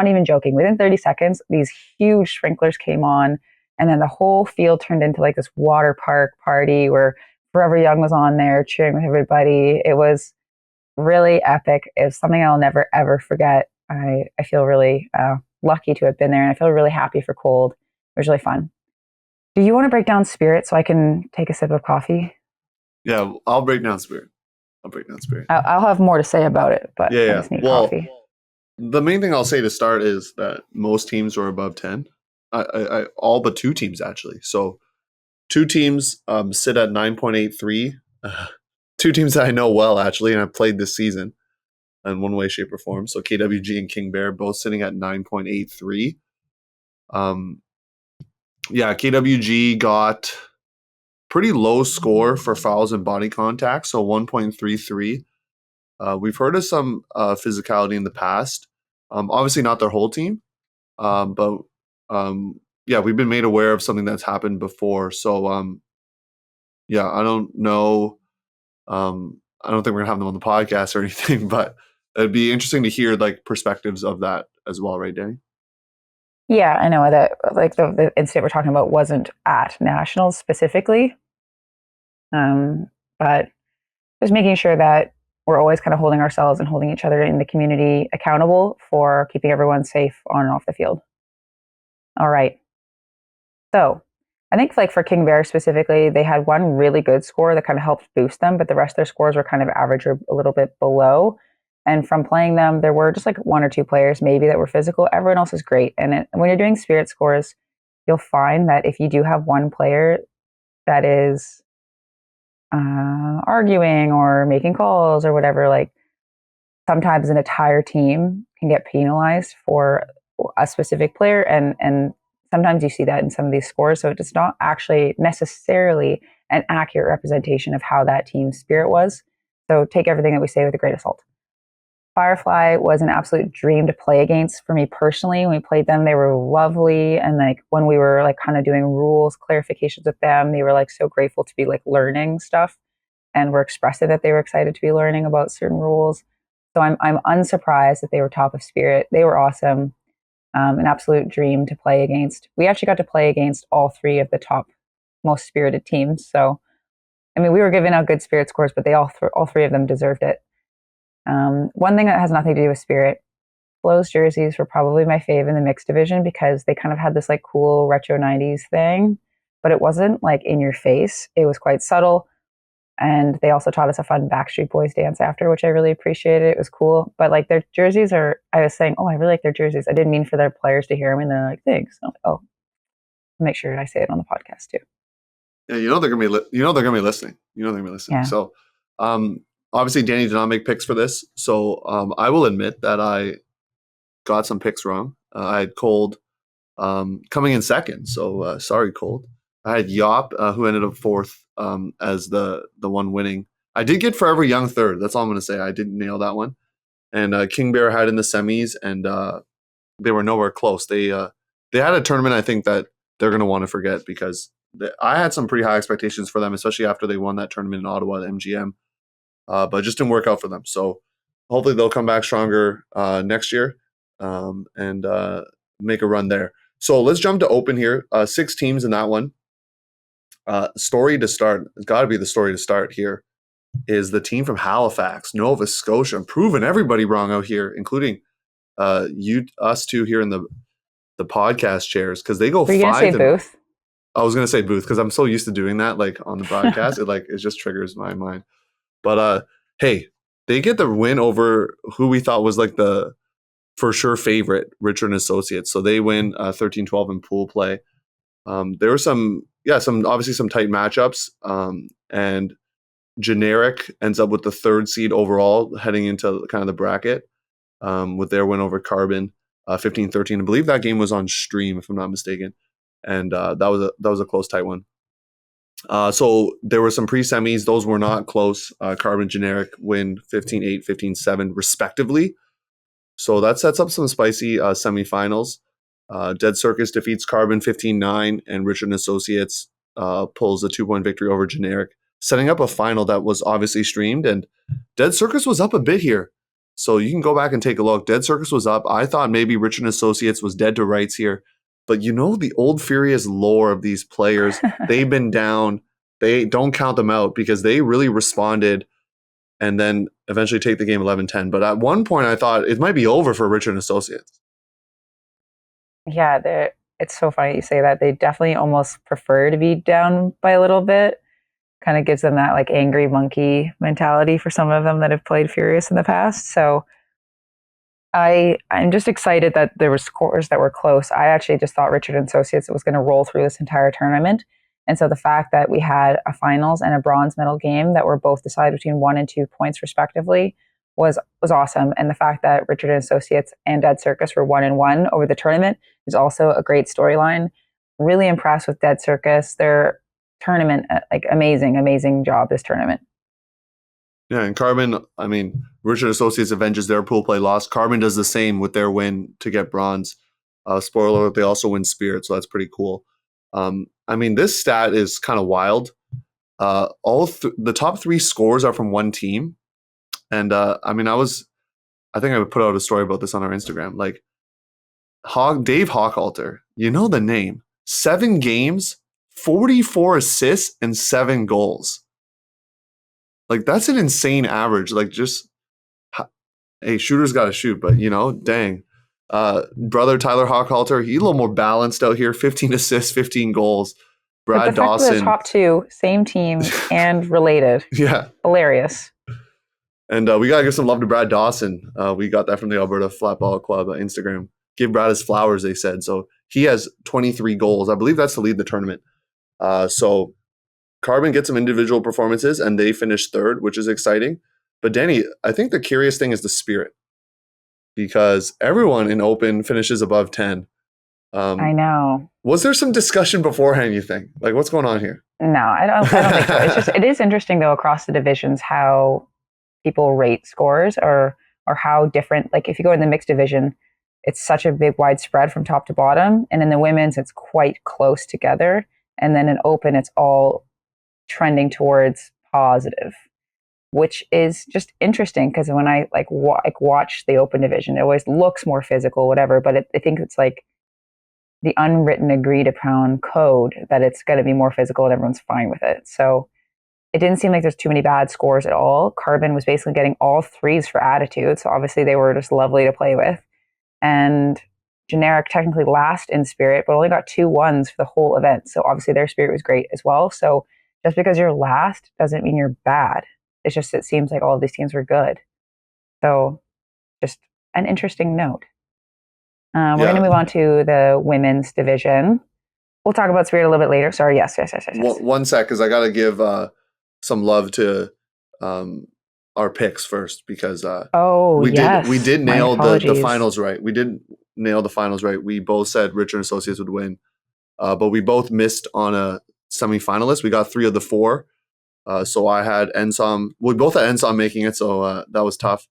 even joking, within 30 seconds, these huge sprinklers came on, and then the whole field turned into like this water park party where Forever Young was on there cheering with everybody. It was really epic. It's something I'll never, ever forget. I feel really lucky to have been there, and I feel really happy for Cold. It was really fun. Do you want to break down Spirit so I can take a sip of coffee? Yeah, I'll break down Spirit. I'll have more to say about it, but I just need coffee. The main thing I'll say to start is that most teams were above 10. I all but 2 teams, actually. So 2 teams sit at 9.83. 2 teams that I know well, actually, and I've played this season in one way, shape, or form. So KWG and King Bear both sitting at 9.83. KWG got pretty low score for fouls and body contact, so 1.33. We've heard of some physicality in the past. Obviously not their whole team, but we've been made aware of something that's happened before. So I don't know. I don't think we're gonna have them on the podcast or anything, but it'd be interesting to hear like perspectives of that as well, right, Danie? Yeah, I know that like the incident we're talking about wasn't at Nationals specifically, but just making sure that we're always kind of holding ourselves and holding each other in the community accountable for keeping everyone safe on and off the field. All right. So I think like for King Bear specifically, they had one really good score that kind of helped boost them, but the rest of their scores were kind of average or a little bit below. And from playing them, there were just like 1 or 2 players maybe that were physical. Everyone else is great. And when you're doing Spirit scores, you'll find that if you do have one player that is arguing or making calls or whatever, like sometimes an entire team can get penalized for a specific player, and sometimes you see that in some of these scores. So it's not actually necessarily an accurate representation of how that team's spirit was. So take everything that we say with a grain of salt. Firefly was an absolute dream to play against for me personally. When we played them, they were lovely. And like when we were like kind of doing rules clarifications with them, they were like so grateful to be like learning stuff and were expressive that they were excited to be learning about certain rules. So I'm unsurprised that they were top of spirit. They were awesome. An absolute dream to play against. We actually got to play against all three of the top most spirited teams. So, I mean, we were giving out good spirit scores, but they all three of them deserved it. One thing that has nothing to do with spirit, Flo's jerseys were probably my fave in the mixed division because they kind of had this like cool retro 90s thing, but it wasn't like in your face. It was quite subtle. And they also taught us a fun Backstreet Boys dance after, which I really appreciated. It was cool. But like their jerseys are, I was saying, oh, I really like their jerseys. I didn't mean for their players to hear them. And they're like, thanks. I'm like, oh, make sure I say it on the podcast too. Yeah, they're gonna be listening. They're gonna be listening. Yeah. So, obviously, Danie did not make picks for this. So, I will admit that I got some picks wrong. I had Cold coming in second. So, sorry, Cold. I had Yop, who ended up fourth as the one winning. I did get Forever Young third. That's all I'm gonna say. I didn't nail that one. And King Bear had in the semis, and they were nowhere close. They had a tournament I think that they're gonna want to forget because I had some pretty high expectations for them, especially after they won that tournament in Ottawa at MGM. But it just didn't work out for them. So hopefully they'll come back stronger next year and make a run there. So let's jump to Open here. 6 teams in that one. Story to start. It's got to be the story to start here is the team from Halifax, Nova Scotia. I'm proving everybody wrong out here, including us two here in the podcast chairs because they go 5. Were you going to say Booth? I was gonna say Booth because I'm so used to doing that, like on the broadcast, it just triggers my mind. But hey, they get the win over who we thought was like the for sure favorite, Richard and Associates. So they win 13-12 in pool play. There were some obviously some tight matchups, and Generic ends up with the 3rd seed overall heading into kind of the bracket with their win over Carbon 15-13. I believe that game was on stream if I'm not mistaken. And that was a close, tight one. So there were some pre-semis. Those were not close. Carbon Generic win 15-8, 15-7, respectively. So that sets up some spicy semifinals. Dead Circus defeats Carbon 15-9, and Richard and Associates pulls a 2-point victory over Generic, setting up a final that was obviously streamed. And Dead Circus was up a bit here. So you can go back and take a look. Dead Circus was up. I thought maybe Richard and Associates was dead to rights here. But the old Furious lore of these players, they've been down. They don't count them out because they really responded and then eventually take the game 11-10. But at one point, I thought it might be over for Richard and Associates. Yeah, it's so funny you say that. They definitely almost prefer to be down by a little bit. Kind of gives them that like angry monkey mentality for some of them that have played Furious in the past. So I'm just excited that there were scores that were close. I actually just thought Richard and Associates was going to roll through this entire tournament. And so the fact that we had a finals and a bronze medal game that were both decided between 1 and 2 points respectively was awesome. And the fact that Richard and Associates and Dead Circus were 1-1 over the tournament is also a great storyline. Really impressed with Dead Circus. Their tournament, like amazing job this tournament. Yeah, and Carbon, I mean, Richard Associates avenges their pool play loss. Carbon does the same with their win to get bronze. Spoiler alert, they also win Spirit, so that's pretty cool. I mean, this stat is kind of wild. The top 3 scores are from one team. And I mean, I think I would put out a story about this on our Instagram. Like, Dave Hochhalter, you know the name. 7 games, 44 assists, and 7 goals. Like, that's an insane average. Like, just, hey, shooters got to shoot, but, dang. Brother Tyler Hochhalter, he's a little more balanced out here. 15 assists, 15 goals. Brad Dawson. The top 2, same team and related. Yeah. Hilarious. And we got to give some love to Brad Dawson. We got that from the Alberta Flatball Club Instagram. Give Brad his flowers, they said. So he has 23 goals. I believe that's to lead the tournament. So Carbon gets some individual performances, and they finished third, which is exciting. But Danie, I think the curious thing is the spirit, because everyone in Open finishes above 10. I know. Was there some discussion beforehand, you think? Like, what's going on here? No, I don't think so. It is interesting though across the divisions how people rate scores or how different. Like if you go in the mixed division, it's such a big wide spread from top to bottom, and in the women's, it's quite close together. And then in Open, it's all trending towards positive, which is just interesting because when I watch the Open division, it always looks more physical, whatever. But I think it's like the unwritten agreed upon code that it's going to be more physical and everyone's fine with it. So it didn't seem like there's too many bad scores at all. Carbon was basically getting all threes for attitude. So obviously they were just lovely to play with. And Generic technically last in spirit, but only got 2 1s for the whole event. So obviously their spirit was great as well. So just because you're last doesn't mean you're bad. It's just, it seems like all of these teams were good. So just an interesting note. We're going to move on to the women's division. We'll talk about Spirit a little bit later. Sorry, yes. One sec, because I got to give some love to our picks first, because we did nail the finals right. We did nail the finals right. We both said Richard & Associates would win, but we both missed on a semifinalist. We got 3 of the 4. So I had Ensom. We both had Ensom making it, so that was tough.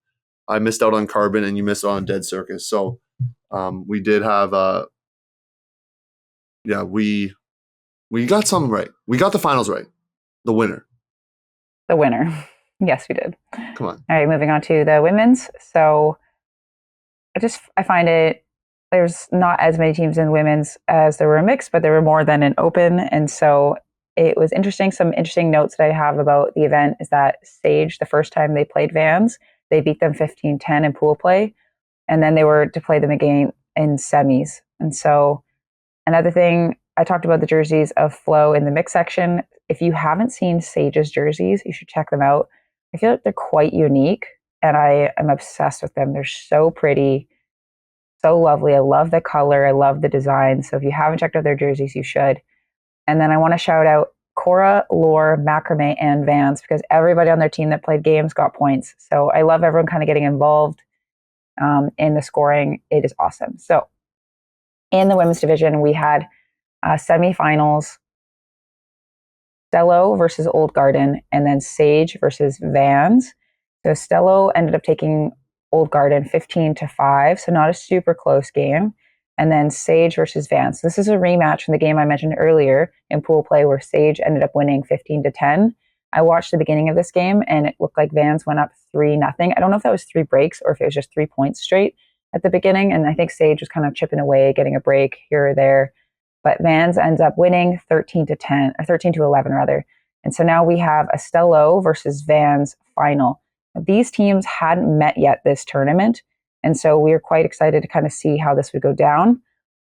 I missed out on Carbon, and you missed out on Dead Circus. So we did have we got some right. We got the finals right. The winner. Yes, we did. Come on. All right, moving on to the women's. So I find there's not as many teams in women's as there were mixed, but there were more than in Open. And so it was interesting. Some interesting notes that I have about the event is that Sage, the first time they played Vans, they beat them 15-10 in pool play. And then they were to play them again in semis. And so another thing, I talked about the jerseys of Flo in the mix section. If you haven't seen Sage's jerseys, you should check them out. I feel like they're quite unique, and I am obsessed with them. They're so pretty, so lovely. I love the color. I love the design. So if you haven't checked out their jerseys, you should. And then I want to shout out Cora, Lore, Macrame, and Vans, because everybody on their team that played games got points. So I love everyone kind of getting involved in the scoring. It is awesome. So in the women's division, we had semifinals, Stello versus Old Garden, and then Sage versus Vans. So Stello ended up taking Old Garden 15-5, so not a super close game. And then Sage versus Vans. This is a rematch from the game I mentioned earlier in pool play where Sage ended up winning 15-10. I watched the beginning of this game and it looked like Vans went up 3-0. I don't know if that was 3 breaks or if it was just 3 points straight at the beginning. And I think Sage was kind of chipping away, getting a break here or there. But Vans ends up winning 13-10, or 13-11 rather. And so now we have a Stello versus Vans final. These teams hadn't met yet this tournament. And so we were quite excited to kind of see how this would go down.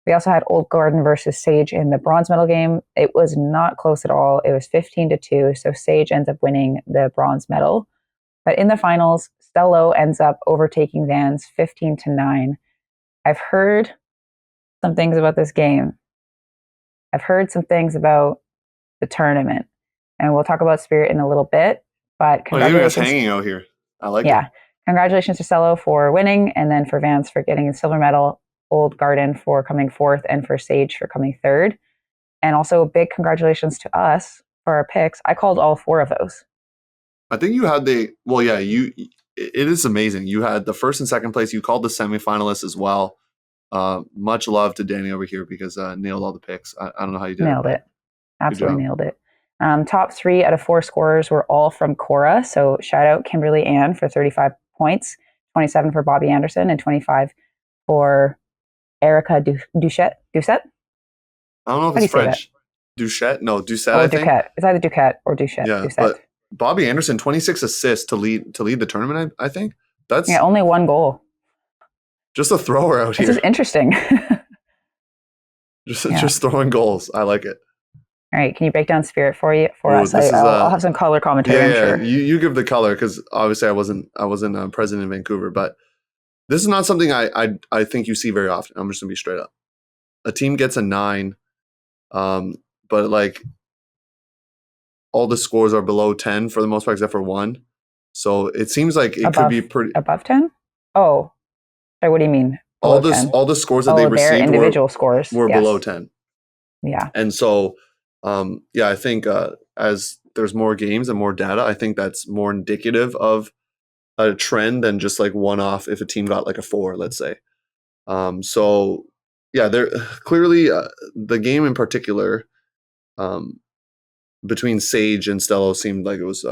We also had Old Garden versus Sage in the bronze medal game. It was not close at all. It was 15-2. So Sage ends up winning the bronze medal. But in the finals, Stello ends up overtaking Vans 15-9. I've heard some things about this game. I've heard some things about the tournament. And we'll talk about Spirit in a little bit. But congratulations. You're hanging out here. I like it. Congratulations to Stello for winning, and then for Vans for getting a silver medal, Old Garden for coming 4th, and for Sage for coming 3rd. And also big congratulations to us for our picks. I called all 4 of those. I think you had it is amazing. You had the first and second place. You called the semifinalists as well. Much love to Danie over here because nailed all the picks. I don't know how you did nailed it. Absolutely nailed it. Top 3 out of 4 scorers were all from Cora. So shout out Kimberly Ann for 35 points, 27 for Bobby Anderson, and 25 for Erica Duchette. I don't know if it's French. Duchette? No, Ducette, or I think. Duquette. It's either Duquette or Duchette. Yeah, Ducette. But Bobby Anderson, 26 assists to lead the tournament, I think. That's only 1 goal. Just a thrower out here. This is interesting. just throwing goals. I like it. All right, can you break down Spirit for us? I'll have some color commentary. I'm sure. You give the color because obviously I wasn't present in Vancouver, but this is not something I think you see very often. I'm just gonna be straight up. A team gets a 9, but like all the scores are below 10 for the most part, except for one. So it seems like it could be pretty above 10. Oh, sorry, what do you mean? all Below 10? the scores that they their received individual scores were yes. below 10. Yeah. And so, I think as there's more games and more data, I think that's more indicative of a trend than just like one off if a team got like a 4, let's say. So yeah, there clearly the game in particular between Sage and Stello seemed like it was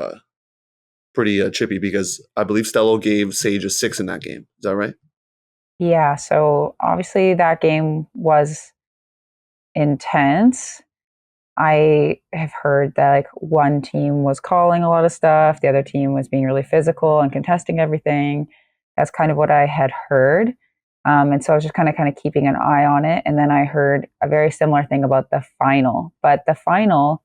pretty chippy because I believe Stello gave Sage a 6 in that game. Is that right? Yeah. So obviously that game was intense. I have heard that like one team was calling a lot of stuff, the other team was being really physical and contesting everything. That's kind of what I had heard. And so I was just kind of keeping an eye on it. And then I heard a very similar thing about the final. But the final,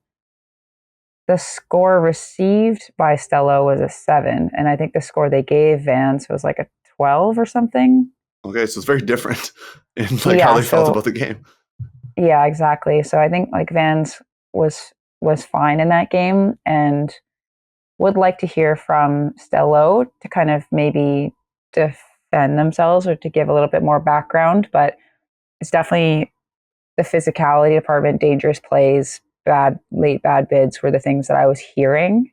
the score received by Stello was a 7. And I think the score they gave Vance was like a 12 or something. Okay, so it's very different in like how they felt about the game. Yeah, exactly. So I think like Vans was fine in that game, and would like to hear from Stello to kind of maybe defend themselves or to give a little bit more background. But it's definitely the physicality department, dangerous plays, late bad bids were the things that I was hearing.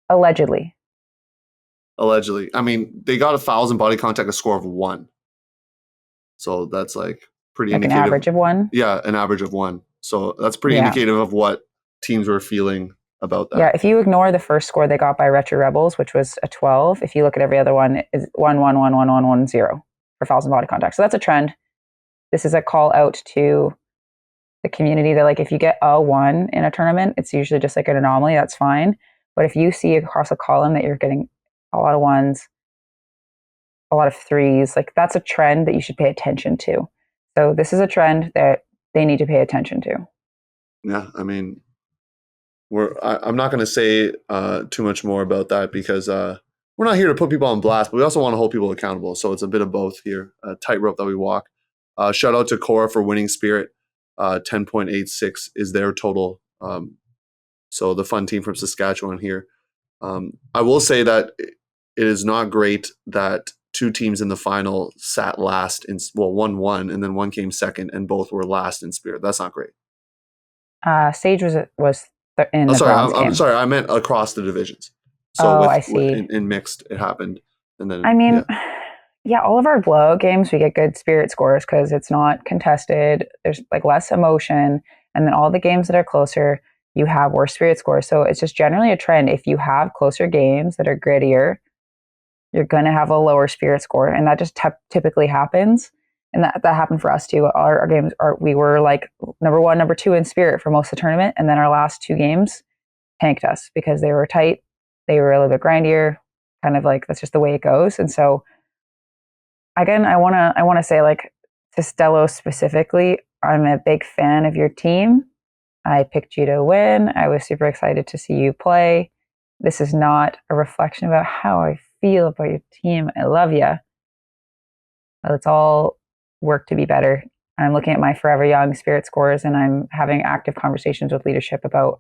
Allegedly. I mean, they got a fouls and body contact, a score of 1. So that's like pretty like indicative. An average of 1? Yeah, an average of 1. So that's pretty indicative of what teams were feeling about that. Yeah, if you ignore the first score they got by Retro Rebels, which was a 12, if you look at every other one, it's 1, 1, 1, 1, 1, 1, 0 for fouls and body contact. So that's a trend. This is a call out to the community that like if you get a 1 in a tournament, it's usually just like an anomaly, that's fine. But if you see across a column that you're getting a lot of 1s, a lot of 3s, like that's a trend that you should pay attention to. So this is a trend that they need to pay attention to. Yeah, I mean, I'm not going to say too much more about that because we're not here to put people on blast, but we also want to hold people accountable. So it's a bit of both here, a tightrope that we walk. Shout out to Cora for winning Spirit. 10.86 is their total. So the fun team from Saskatchewan here. I will say that it is not great that 2 teams in the final sat last one won and then one came second and both were last in Spirit. That's not great. Sage was in the bronze game. I'm sorry. I meant across the divisions. So I see. In mixed, it happened, and then I mean, yeah, all of our blowout games we get good Spirit scores because it's not contested. There's like less emotion, and then all the games that are closer, you have worse Spirit scores. So it's just generally a trend. If you have closer games that are grittier, you're going to have a lower Spirit score, and that just typically happens. And that happened for us too. Our games we were like number 1, number 2 in Spirit for most of the tournament, and then our last 2 games tanked us because they were tight. They were a little bit grindier, kind of like that's just the way it goes. And so, again, I wanna say like to Stello specifically, I'm a big fan of your team. I picked you to win. I was super excited to see you play. This is not a reflection about how I feel about your team. I love you. Let's all work to be better. I'm looking at my Forever Young Spirit scores, and I'm having active conversations with leadership about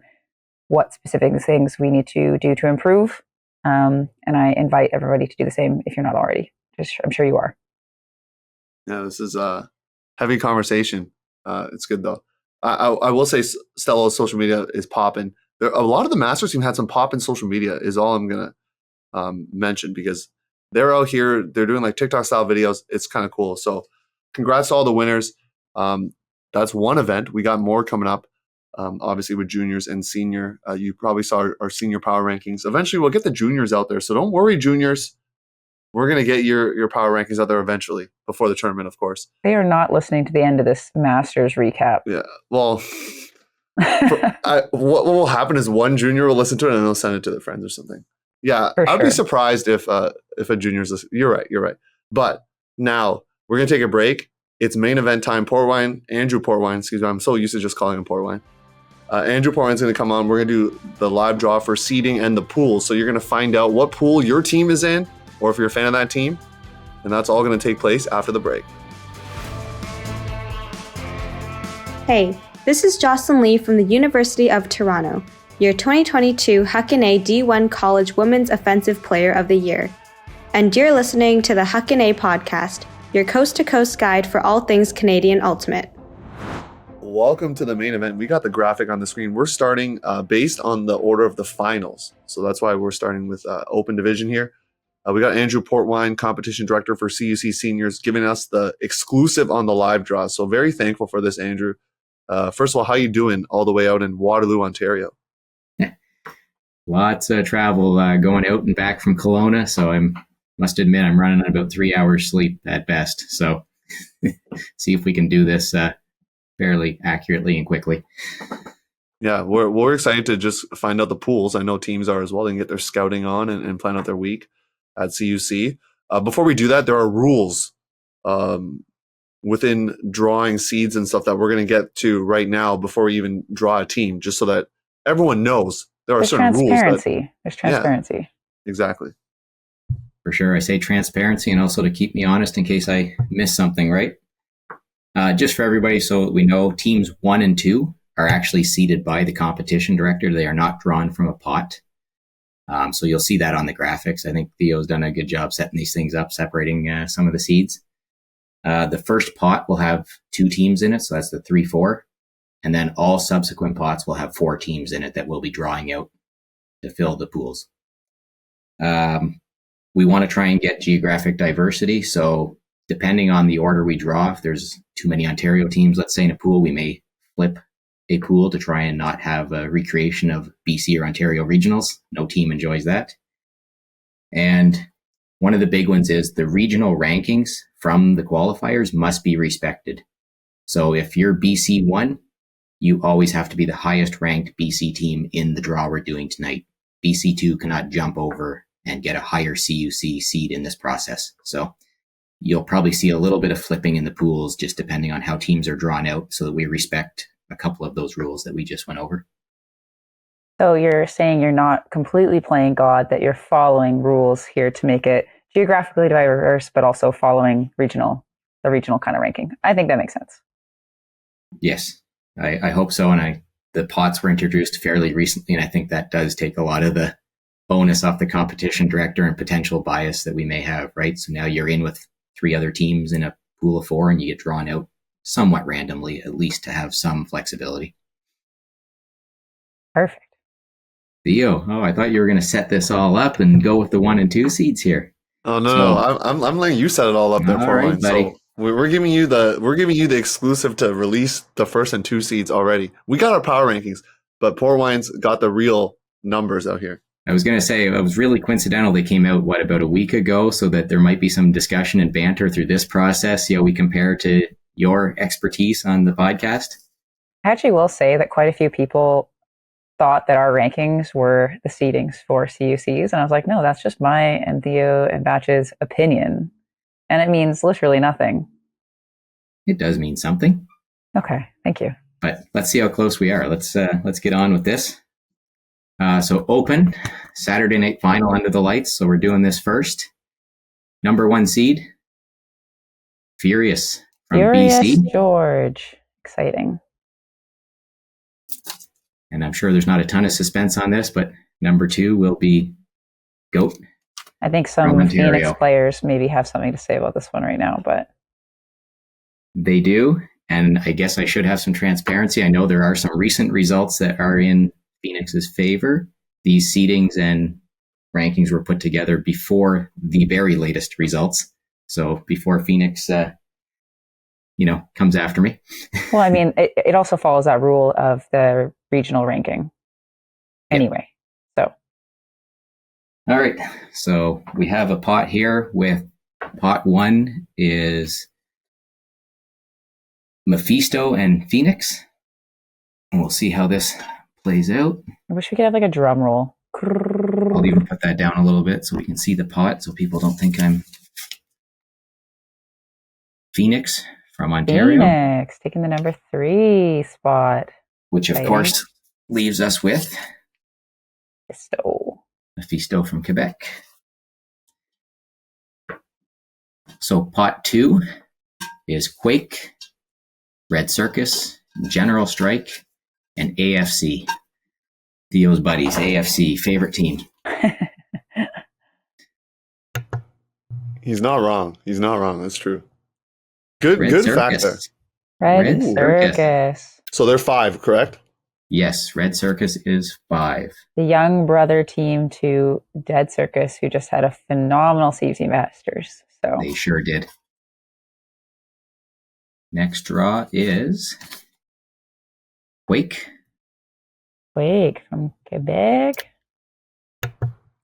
what specific things we need to do to improve. And I invite everybody to do the same if you're not already. I'm sure you are. Yeah, this is a heavy conversation. It's good though. I will say Stello's social media is popping. A lot of the Masters team had some pop in social media is all I'm going to mention because they're out here. They're doing like TikTok style videos. It's kind of cool. So congrats to all the winners. That's one event. We got more coming up, obviously with juniors and senior. You probably saw our senior power rankings. Eventually, we'll get the juniors out there. So don't worry, juniors. We're going to get your power rankings out there eventually, before the tournament, of course. They are not listening to the end of this Masters recap. Yeah, well, what will happen is one junior will listen to it and they'll send it to their friends or something. Yeah, I'd be surprised if a junior's listening. You're right. But now we're going to take a break. It's main event time. Andrew Portwine, excuse me. I'm so used to just calling him Portwine. Andrew Portwine's going to come on. We're going to do the live draw for seeding and the pool. So you're going to find out what pool your team is in, or if you're a fan of that team. And that's all going to take place after the break. Hey, this is Jocelyn Lee from the University of Toronto. your 2022 Huckin D1 College Women's Offensive Player of the Year. And you're listening to the Huckin podcast, your coast-to-coast guide for all things Canadian Ultimate. Welcome to the main event. We got the graphic on the screen. We're starting based on the order of the finals. So that's why we're starting with open division here. We got Andrew Portwine, competition director for CUC Seniors, giving us the exclusive on the live draw. So very thankful for this, Andrew. First of all, how you doing all the way out in Waterloo, Ontario? Lots of travel going out and back from Kelowna. So I must admit I'm running on about 3 hours sleep at best. So see if we can do this fairly accurately and quickly. Yeah, we're excited to just find out the pools. I know teams are as well. They can get their scouting on and plan out their week at CUC. Before we do that, there are rules within drawing seeds and stuff that we're going to get to right now before we even draw a team, just so that everyone knows there are certain rules. There's transparency. Yeah, exactly. For sure. I say transparency and also to keep me honest in case I miss something, right? Just for everybody so we know, teams 1 and 2 are actually seeded by the competition director. They are not drawn from a pot. So you'll see that on the graphics. I think Theo's done a good job setting these things up, separating some of the seeds. The first pot will have 2 teams in it, so that's the 3-4. And then all subsequent pots will have 4 teams in it that we'll be drawing out to fill the pools. We want to try and get geographic diversity. So depending on the order we draw, if there's too many Ontario teams, let's say in a pool, we may flip a pool to try and not have a recreation of BC or Ontario regionals. No team enjoys that. And one of the big ones is the regional rankings from the qualifiers must be respected. So if you're BC 1, you always have to be the highest ranked BC team in the draw we're doing tonight. BC 2 cannot jump over and get a higher CUC seed in this process. So you'll probably see a little bit of flipping in the pools just depending on how teams are drawn out so that we respect a couple of those rules that we just went over. So you're saying you're not completely playing God, that you're following rules here to make it geographically diverse, but also following the regional kind of ranking. I think that makes sense. Yes, I hope so. And the pots were introduced fairly recently, and I think that does take a lot of the bonus off the competition director and potential bias that we may have, right? So now you're in with 3 other teams in a pool of 4 and you get drawn out somewhat randomly, at least to have some flexibility. Perfect. Theo, I thought you were going to set this all up and go with the 1 and 2 seeds here. Oh no, I'm letting you set it all up there for right, mine. So we're giving you the exclusive to release the 1st and 2 seeds already. We got our power rankings, but Portwine's got the real numbers out here. I was going to say, it was really coincidental. They came out, about a week ago, so that there might be some discussion and banter through this process. We compare to your expertise on the podcast. I actually will say that quite a few people thought that our rankings were the seedings for CUCs. And I was like, no, that's just my and Theo and Batch's opinion. And it means literally nothing. It does mean something. Okay, thank you. But let's see how close we are. Let's get on with this. So open, Saturday night final under the lights. So we're doing this first. Number 1 seed, Furious from BC. George. Exciting. And I'm sure there's not a ton of suspense on this, but number 2 will be Goat. I think some Phoenix players maybe have something to say about this one right now, but they do. And I guess I should have some transparency. I know there are some recent results that are in Phoenix's favor. These seedings and rankings were put together before the very latest results. So before Phoenix, comes after me. Well, I mean, it also follows that rule of the regional ranking anyway. So. All right. So we have a pot here with pot 1 is Mephisto and Phoenix. And we'll see how this plays out. I wish we could have like a drum roll. I'll even put that down a little bit so we can see the pot so people don't think I'm Phoenix from Ontario. Phoenix taking the number 3 spot. Which of course leaves us with Mephisto from Quebec. So pot 2 is Quake, Red Circus, General Strike, and AFC. Theo's buddies, AFC, favorite team. He's not wrong. He's not wrong. That's true. Good fact there. Red Red Circus. So they're 5, correct? Yes, Red Circus is 5. The young brother team to Dead Circus, who just had a phenomenal CUC Masters. So They sure did. Next draw is Quake. Quake from Quebec.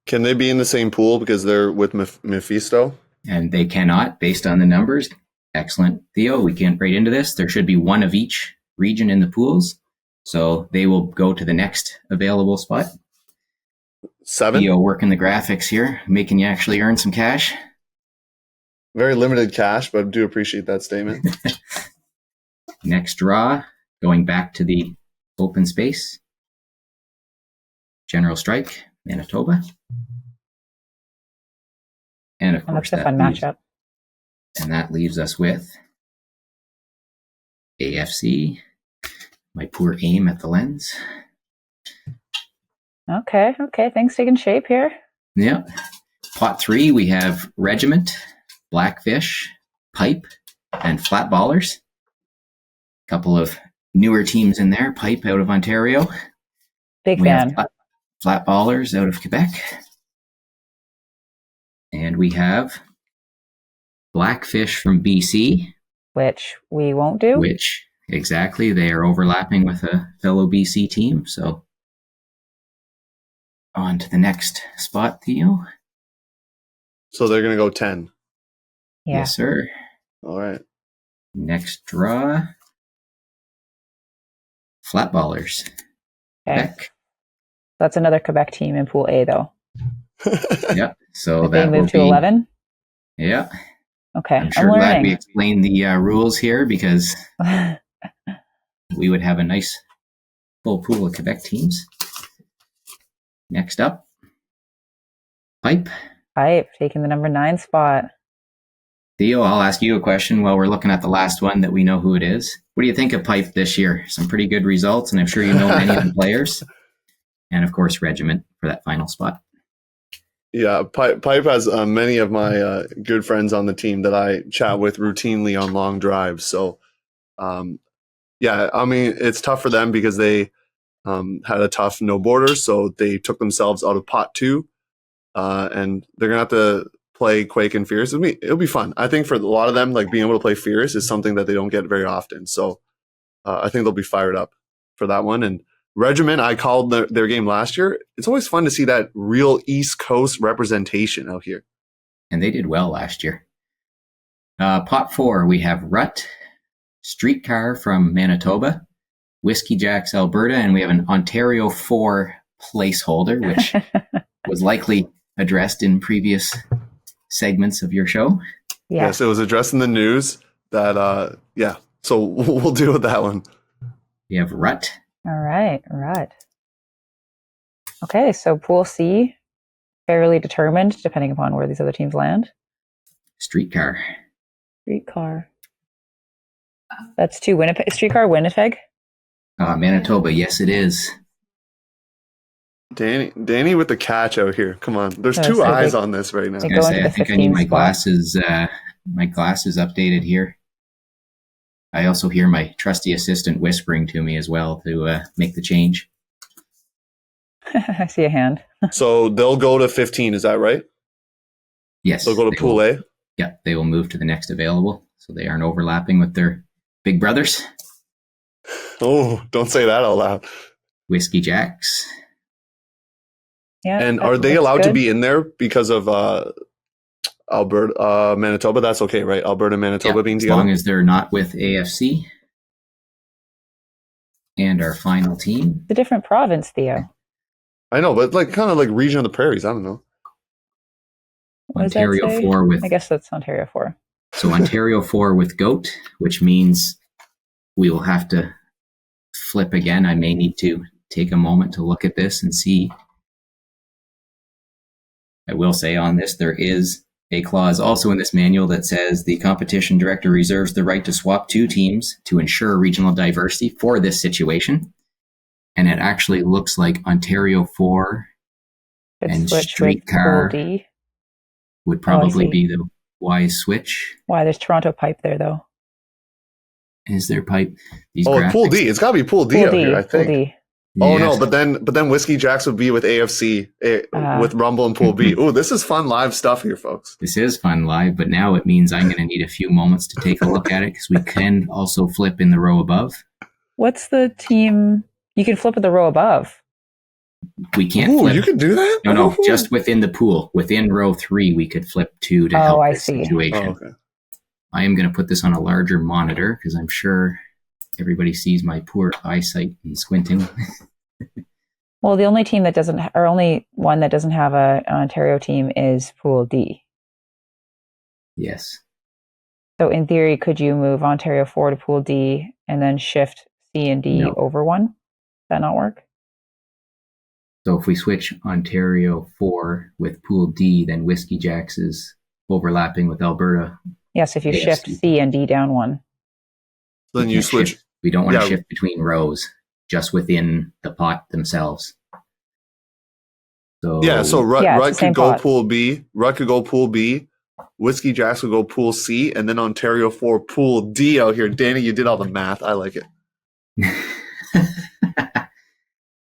Can they be in the same pool because they're with Mephisto? And they cannot, based on the numbers. Excellent. Theo, we can right into this. There should be one of each region in the pools. So they will go to the next available spot. 7? Theo working the graphics here, making you actually earn some cash. Very limited cash, but I do appreciate that statement. Next draw, going back to the open space. General Strike, Manitoba. And of course, That's a fun matchup. And that leaves us with AFC. My poor aim at the lens. Okay. Things taking shape here. Yeah. Pot 3, we have Regiment, Blackfish, Pipe, and Flat Ballers. Couple of newer teams in there. Pipe out of Ontario. Big We fan. have Flat Ballers out of Quebec. And we have Blackfish from BC. Which we won't do. Which, exactly, they are overlapping with a fellow BC team. So, on to the next spot, Theo. So they're going to go 10. Yeah. Yes, sir. All right. Next draw. Flat Ballers. Okay. Quebec. That's another Quebec team in Pool A, though. Yep. So Did they that will move to be 11? Yeah. Okay. I'm sure glad we learning. explained the rules here because we would have a nice full pool of Quebec teams. Next up, Pipe. Pipe taking the number 9 spot. Theo, I'll ask you a question while we're looking at the last one that we know who it is. What do you think of Pipe this year? Some pretty good results, and I'm sure you know many of the players. And of course, Regiment for that final spot. Yeah, Pipe has many of my good friends on the team that I chat with routinely on long drives. So, yeah, I mean, it's tough for them because they had a tough no borders, so they took themselves out of pot 2, and they're gonna have to play Quake and Fierce. It'll be fun. I think for a lot of them, like being able to play Fierce is something that they don't get very often. So, I think they'll be fired up for that one. And Regiment, I called their game last year. It's always fun to see that real East Coast representation out here. And they did well last year. Pot 4, we have Rut, Streetcar from Manitoba, Whiskey Jacks, Alberta, and we have an Ontario 4 placeholder, which was likely addressed in previous segments of your show. Yeah. Yes, it was addressed in the news that, yeah, so we'll deal with that one. We have Rut. All right. Okay, so Pool C, fairly determined, depending upon where these other teams land. Streetcar. Streetcar. That's 2 Winnipeg. Streetcar, Winnipeg. Manitoba, yes it is. Danie with the catch out here. Come on. There's Oh, 2 so eyes they- on this right now. they I was go gonna say, into I the think I need 15 my spot. glasses updated here. I also hear my trusty assistant whispering to me as well to make the change. I see a hand. So they'll go to 15, is that right? Yes. They'll go to they Pool will. A? Yeah, they will move to the next available, so they aren't overlapping with their big brothers. Oh, don't say that out loud. Whiskey Jacks. Yeah. And that are they looks allowed to good. be in there because of Alberta, Manitoba? That's okay, right? Alberta, Manitoba Yeah, being as together? long as they're not with AFC. And our final team, It's a different province, Theo. I know, but like kind of like region of the prairies. I don't know. What does that Ontario say? 4 with I guess that's Ontario 4. So Ontario 4 with GOAT, which means we will have to flip again. I may need to take a moment to look at this and see. I will say on this, there is a clause also in this manual that says the competition director reserves the right to swap 2 teams to ensure regional diversity for this situation. And it actually looks like Ontario 4 Should and switch with Streetcar Pool D. would I probably see. be the wise switch. Why? There's Toronto Pipe there, though. Is there pipe? These Oh, Pool graphics- D. It's got to be Pool D Pool out D. here, I Pool think. D. Oh Yes. no, but then Whiskey Jacks would be with AFC with Rumble and Pool B. Ooh, this is fun live stuff here, folks. This is fun live, but now it means I'm going to need a few moments to take a look at it because we can also flip in the row above. What's the team? You can flip at the row above. We can't Ooh, flip. you can do that? No, Ooh. just within the pool. Within row 3, we could flip 2 to help I this see. situation. Oh, okay. I am going to put this on a larger monitor because I'm sure everybody sees my poor eyesight and squinting. Well, the only team that doesn't, or only one that doesn't have an Ontario team is Pool D. Yes. So in theory, could you move Ontario 4 to Pool D and then shift C and D No. over one? Does that not work? So if we switch Ontario 4 with Pool D, then Whiskey Jacks is overlapping with Alberta. Yes, if you AFC. shift C and D down one. Then We you can't switch. shift. We don't want to Yeah. shift between rows, just within the pot themselves. So Yeah, so Yeah, it's Rut the same could go pot. Pool B. Rut could go Pool B. Whiskey Jacks would go Pool C, and then Ontario 4 Pool D out here. Danie, you did all the math. I like it.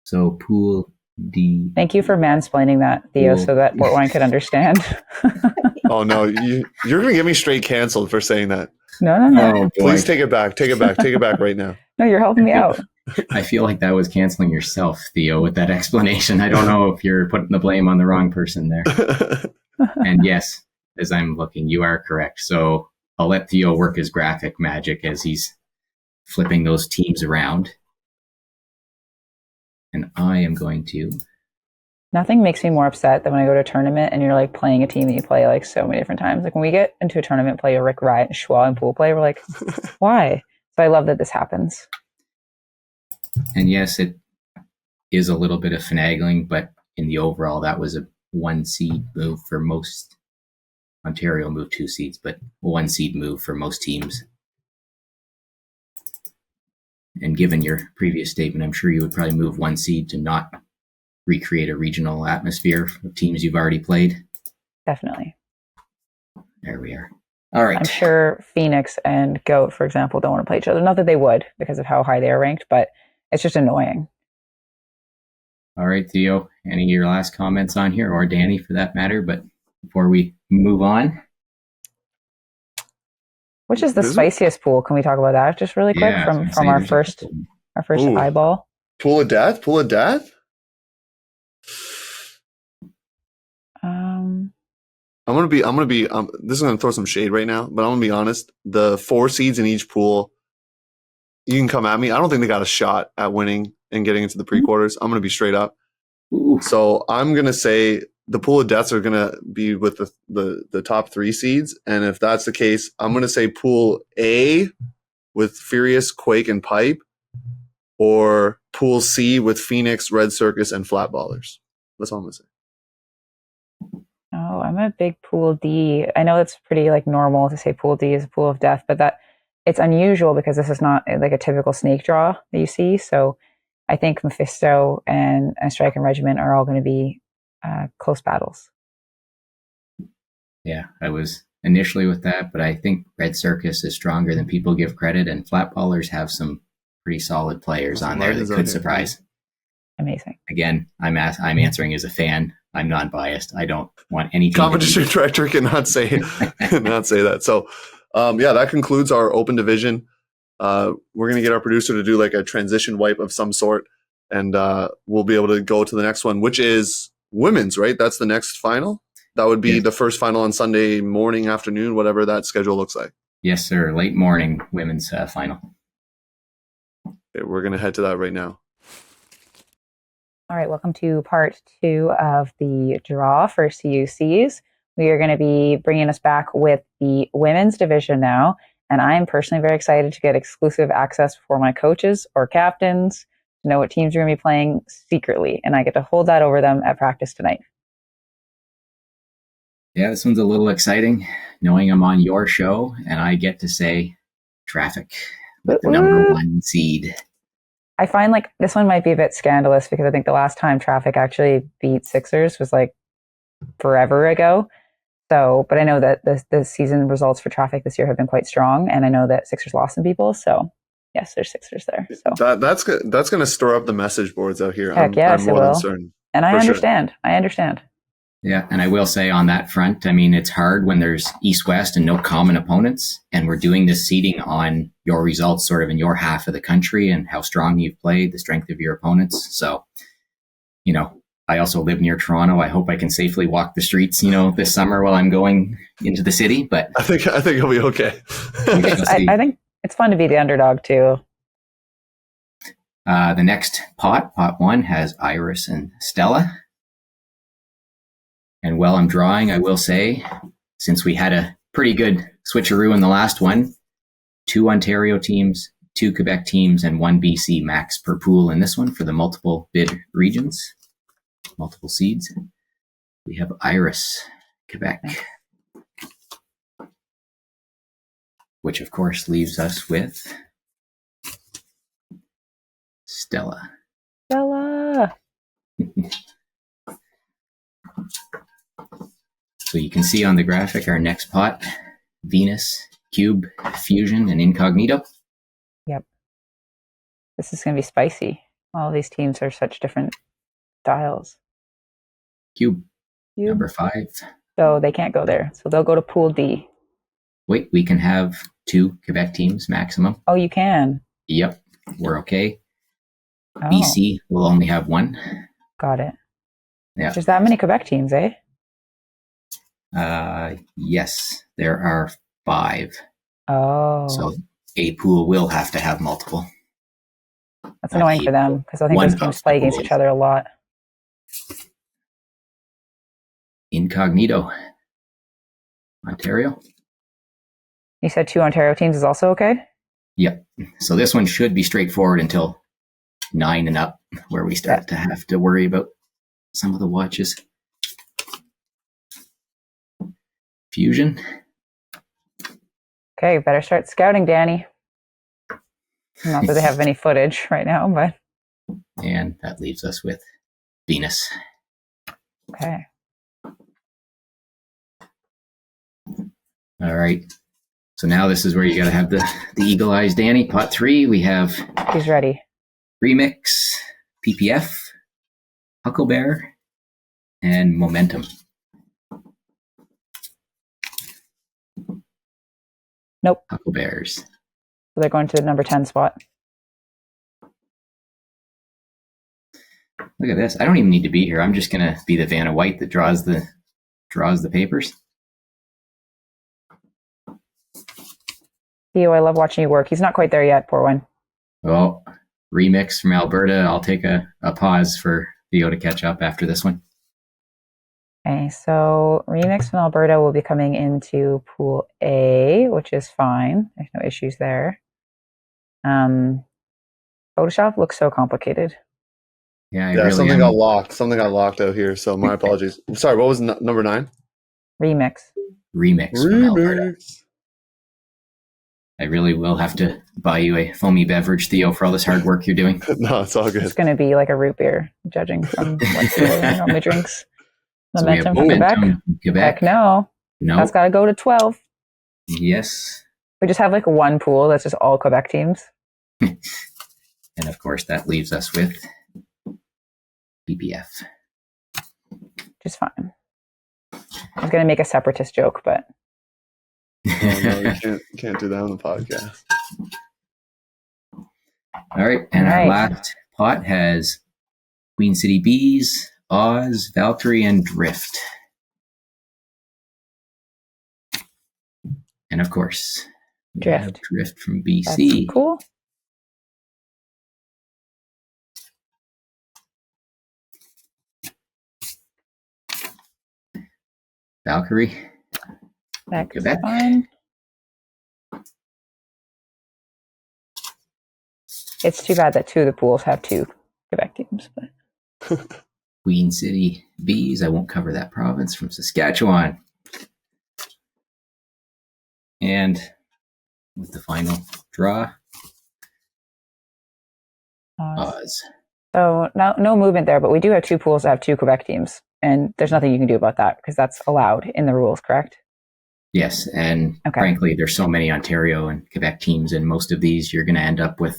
so Pool D. Thank you for mansplaining that, Theo, Cool. so that Portwine could understand. Oh no, you're gonna get me straight canceled for saying that. No. Oh boy. Please take it back. Take it back. Take it back right now. No, you're helping me out. I feel like that was canceling yourself, Theo, with that explanation. I don't know if you're putting the blame on the wrong person there. And yes, as I'm looking, you are correct. So I'll let Theo work his graphic magic as he's flipping those teams around. And I am going to... Nothing makes me more upset than when I go to a tournament and you're like playing a team that you play like so many different times. Like when we get into a tournament, play a Rick Riot and Schwa and pool play, we're like, why? So I love that this happens. And yes, it is a little bit of finagling, but in the overall, that was a 1 seed move for most. Ontario moved 2 seeds, but a 1 seed move for most teams. And given your previous statement, I'm sure you would probably move 1 seed to not recreate a regional atmosphere of teams you've already played. Definitely. There we are. All right. I'm sure Phoenix and Goat, for example, don't want to play each other. Not that they would because of how high they are ranked, but it's just annoying. All right, Theo, any of your last comments on here, or Danie for that matter, but before we move on? Which is the This is- spiciest pool? Can we talk about that just really quick Yeah, I was from gonna say, our there's a first couple. Ooh. eyeball? Pool of death? Pool of death? I'm gonna be. This is gonna throw some shade right now, but I'm gonna be honest. The 4 seeds in each pool, you can come at me. I don't think they got a shot at winning and getting into the pre-quarters. I'm gonna be straight up. Ooh. So I'm gonna say the pool of deaths are gonna be with the top 3 seeds, and if that's the case, I'm gonna say pool A with Furious, Quake, and Pipe, or pool C with Phoenix, Red Circus, and Flat Ballers. That's all I'm gonna say. Oh, I'm a big pool D. I know it's pretty like normal to say pool D is a pool of death, but that it's unusual because this is not like a typical snake draw that you see. So I think Mephisto and Strike and Regiment are all going to be close battles. Yeah, I was initially with that, but I think Red Circus is stronger than people give credit, and Flat Ballers have some pretty solid players on there that Legends out could here. surprise. Amazing. Again, I'm answering as a fan. I'm non-biased. I don't want any team to Competition be- director cannot say that. So, yeah, that concludes our open division. We're gonna get our producer to do like a transition wipe of some sort, and we'll be able to go to the next one, which is women's. Right, that's the next final. That would be Yes. the first final on Sunday morning, afternoon, whatever that schedule looks like. Yes, sir. Late morning women's final. Okay, we're gonna head to that right now. All right, welcome to part 2 of the draw for CUCs. We are going to be bringing us back with the women's division now, and I am personally very excited to get exclusive access for my coaches or captains to know what teams are going to be playing secretly, and I get to hold that over them at practice tonight. Yeah, this one's a little exciting, knowing I'm on your show and I get to say traffic with the number 1 seed. I find like this one might be a bit scandalous because I think the last time Traffic actually beat Sixers was like forever ago. So, but I know that the season results for Traffic this year have been quite strong, and I know that Sixers lost some people. So, yes, there's Sixers there. So That's going to stir up the message boards out here. Heck yes, I'm more it than will. certain. And I For sure. understand. I understand. Yeah, and I will say on that front, I mean, it's hard when there's East-West and no common opponents, and we're doing this seeding on your results sort of in your half of the country and how strong you've played, the strength of your opponents. So, you know, I also live near Toronto. I hope I can safely walk the streets, you know, this summer while I'm going into the city, but I think it'll be okay. I think it's fun to be the underdog too. The next pot 1, has Iris and Stella. And while I'm drawing, I will say, since we had a pretty good switcheroo in the last one, 2 Ontario teams, 2 Quebec teams, and 1 BC max per pool in this one for the multiple bid regions, multiple seeds. We have Iris, Quebec, which of course leaves us with Stella. Stella. So you can see on the graphic our next pot, Venus, Cube, Fusion, and Incognito. Yep. This is going to be spicy. All these teams are such different styles. Cube, number 5. So they can't go there. So they'll go to Pool D. Wait, we can have 2 Quebec teams maximum. Oh, you can? Yep, we're okay. Oh, BC will only have 1. got it. Yeah. There's that many Quebec teams, eh? Yes, there are 5. Oh. So a pool will have to have multiple. That's annoying for them because I think those teams play against each other a lot. Incognito, Ontario. You said 2 Ontario teams is also okay? Yep. So this one should be straightforward until 9 and up, where we start to have to worry about some of the watches. Fusion. Okay, better start scouting, Danie. Not that they have any footage right now, but... And that leaves us with Venus. Okay. All right. So now this is where you got to have the eagle eyes, Danie. Pot 3, we have... He's ready. Remix, PPF, Huckleberry, and Momentum. Nope. Hucklebears. So they're going to the number 10 spot. Look at this. I don't even need to be here. I'm just going to be the Vanna White that draws the papers. Theo, I love watching you work. He's not quite there yet, Portwine. Well, Remix from Alberta. I'll take a pause for Theo to catch up after this one. Okay, so Remix from Alberta will be coming into Pool A, which is fine. There's no issues there. Photoshop looks so complicated. Yeah, something got locked. Something got locked out here, so my apologies. Sorry, what was number 9? Remix. Remix from Alberta. I really will have to buy you a foamy beverage, Theo, for all this hard work you're doing. No, it's all good. It's going to be like a root beer, judging from what's going on my drinks. So we have Momentum from Quebec. from Quebec. Heck no. No. That's got to go to 12. Yes. We just have like one pool that's just all Quebec teams. And of course, that leaves us with PPF. Which is fine. I was going to make a separatist joke, but... Oh, no, you can't do that on the podcast. All right. And our last pot has Queen City Bees, Oz, Valkyrie, and Drift. And of course, Drift from BC. That's cool. Valkyrie. That's Quebec. fine. It's too bad that 2 of the pools have 2 Quebec teams. But Queen City Bees. I won't cover that province, from Saskatchewan. And with the final draw, Oz. So no movement there, but we do have 2 pools that have 2 Quebec teams, and there's nothing you can do about that because that's allowed in the rules, correct? Yes, and frankly, there's so many Ontario and Quebec teams, and most of these you're going to end up with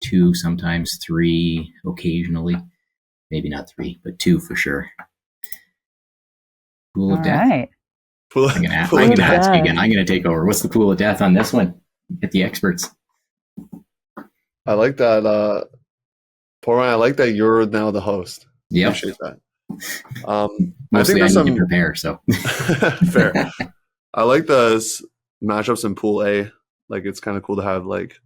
2, sometimes 3, occasionally. Maybe not 3, but 2 for sure. Pool of Death. Right. I'm going to ask you again. I'm going to take over. What's the Pool of Death on this one? Get the experts. I like that. Portwine, I like that you're now the host. Yeah, appreciate that. Mostly I need to prepare, so. Fair. I like the matchups in Pool A. Like, it's kind of cool to have, like,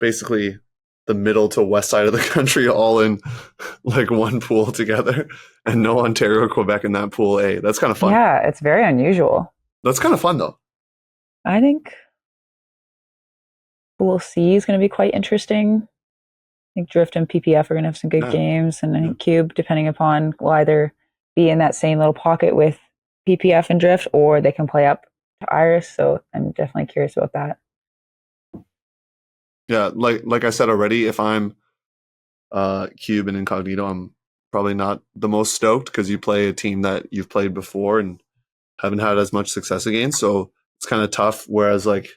basically the middle to west side of the country all in, like, one pool together, and no Ontario or Quebec in that Pool A. That's kind of fun. Yeah, it's very unusual. That's kind of fun, though. I think Pool C is going to be quite interesting. I think Drift and PPF are going to have some good games, and I think Cube, depending upon, will either be in that same little pocket with PPF and Drift, or they can play up to Iris. So I'm definitely curious about that. Yeah, like I said already, if I'm Cube and Incognito, I'm probably not the most stoked because you play a team that you've played before and haven't had as much success against. So it's kind of tough. Whereas, like,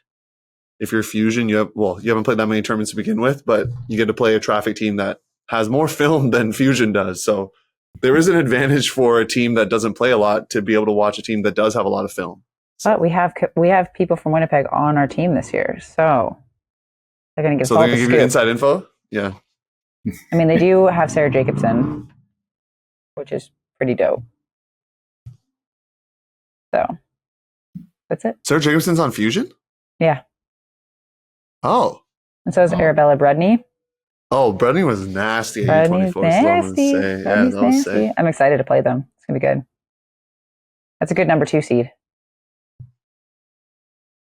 if you're Fusion, you haven't played that many tournaments to begin with, but you get to play a Traffic team that has more film than Fusion does. So there is an advantage for a team that doesn't play a lot to be able to watch a team that does have a lot of film. So. But we have people from Winnipeg on our team this year, so they're going to give. So they're going to give you inside info. Yeah. I mean, they do have Sarah Jacobson, which is pretty dope. So that's it. Sarah Jacobson's on Fusion? Yeah. Oh. And so is Arabella Bredney. Oh, Bredney was nasty at U24. Nasty. Yeah, that was sick. I'm excited to play them. It's going to be good. That's a good number 2 seed.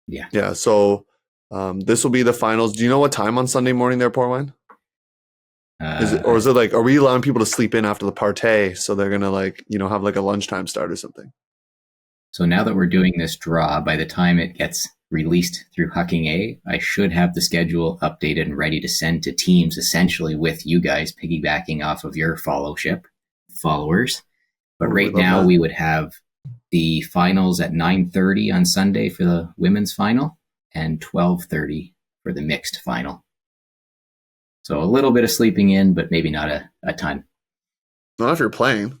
Yeah. Yeah, so this will be the finals. Do you know what time on Sunday morning there, Portwine? Is it like, are we allowing people to sleep in after the partay so they're going to, like, have like a lunchtime start or something? So now that we're doing this draw, by the time it gets released through Huckin A, I should have the schedule updated and ready to send to teams, essentially with you guys piggybacking off of your followers. But right now we would have the finals at 9:30 on Sunday for the women's final and 12:30 for the mixed final. So a little bit of sleeping in, but maybe not a ton. Not if you're playing.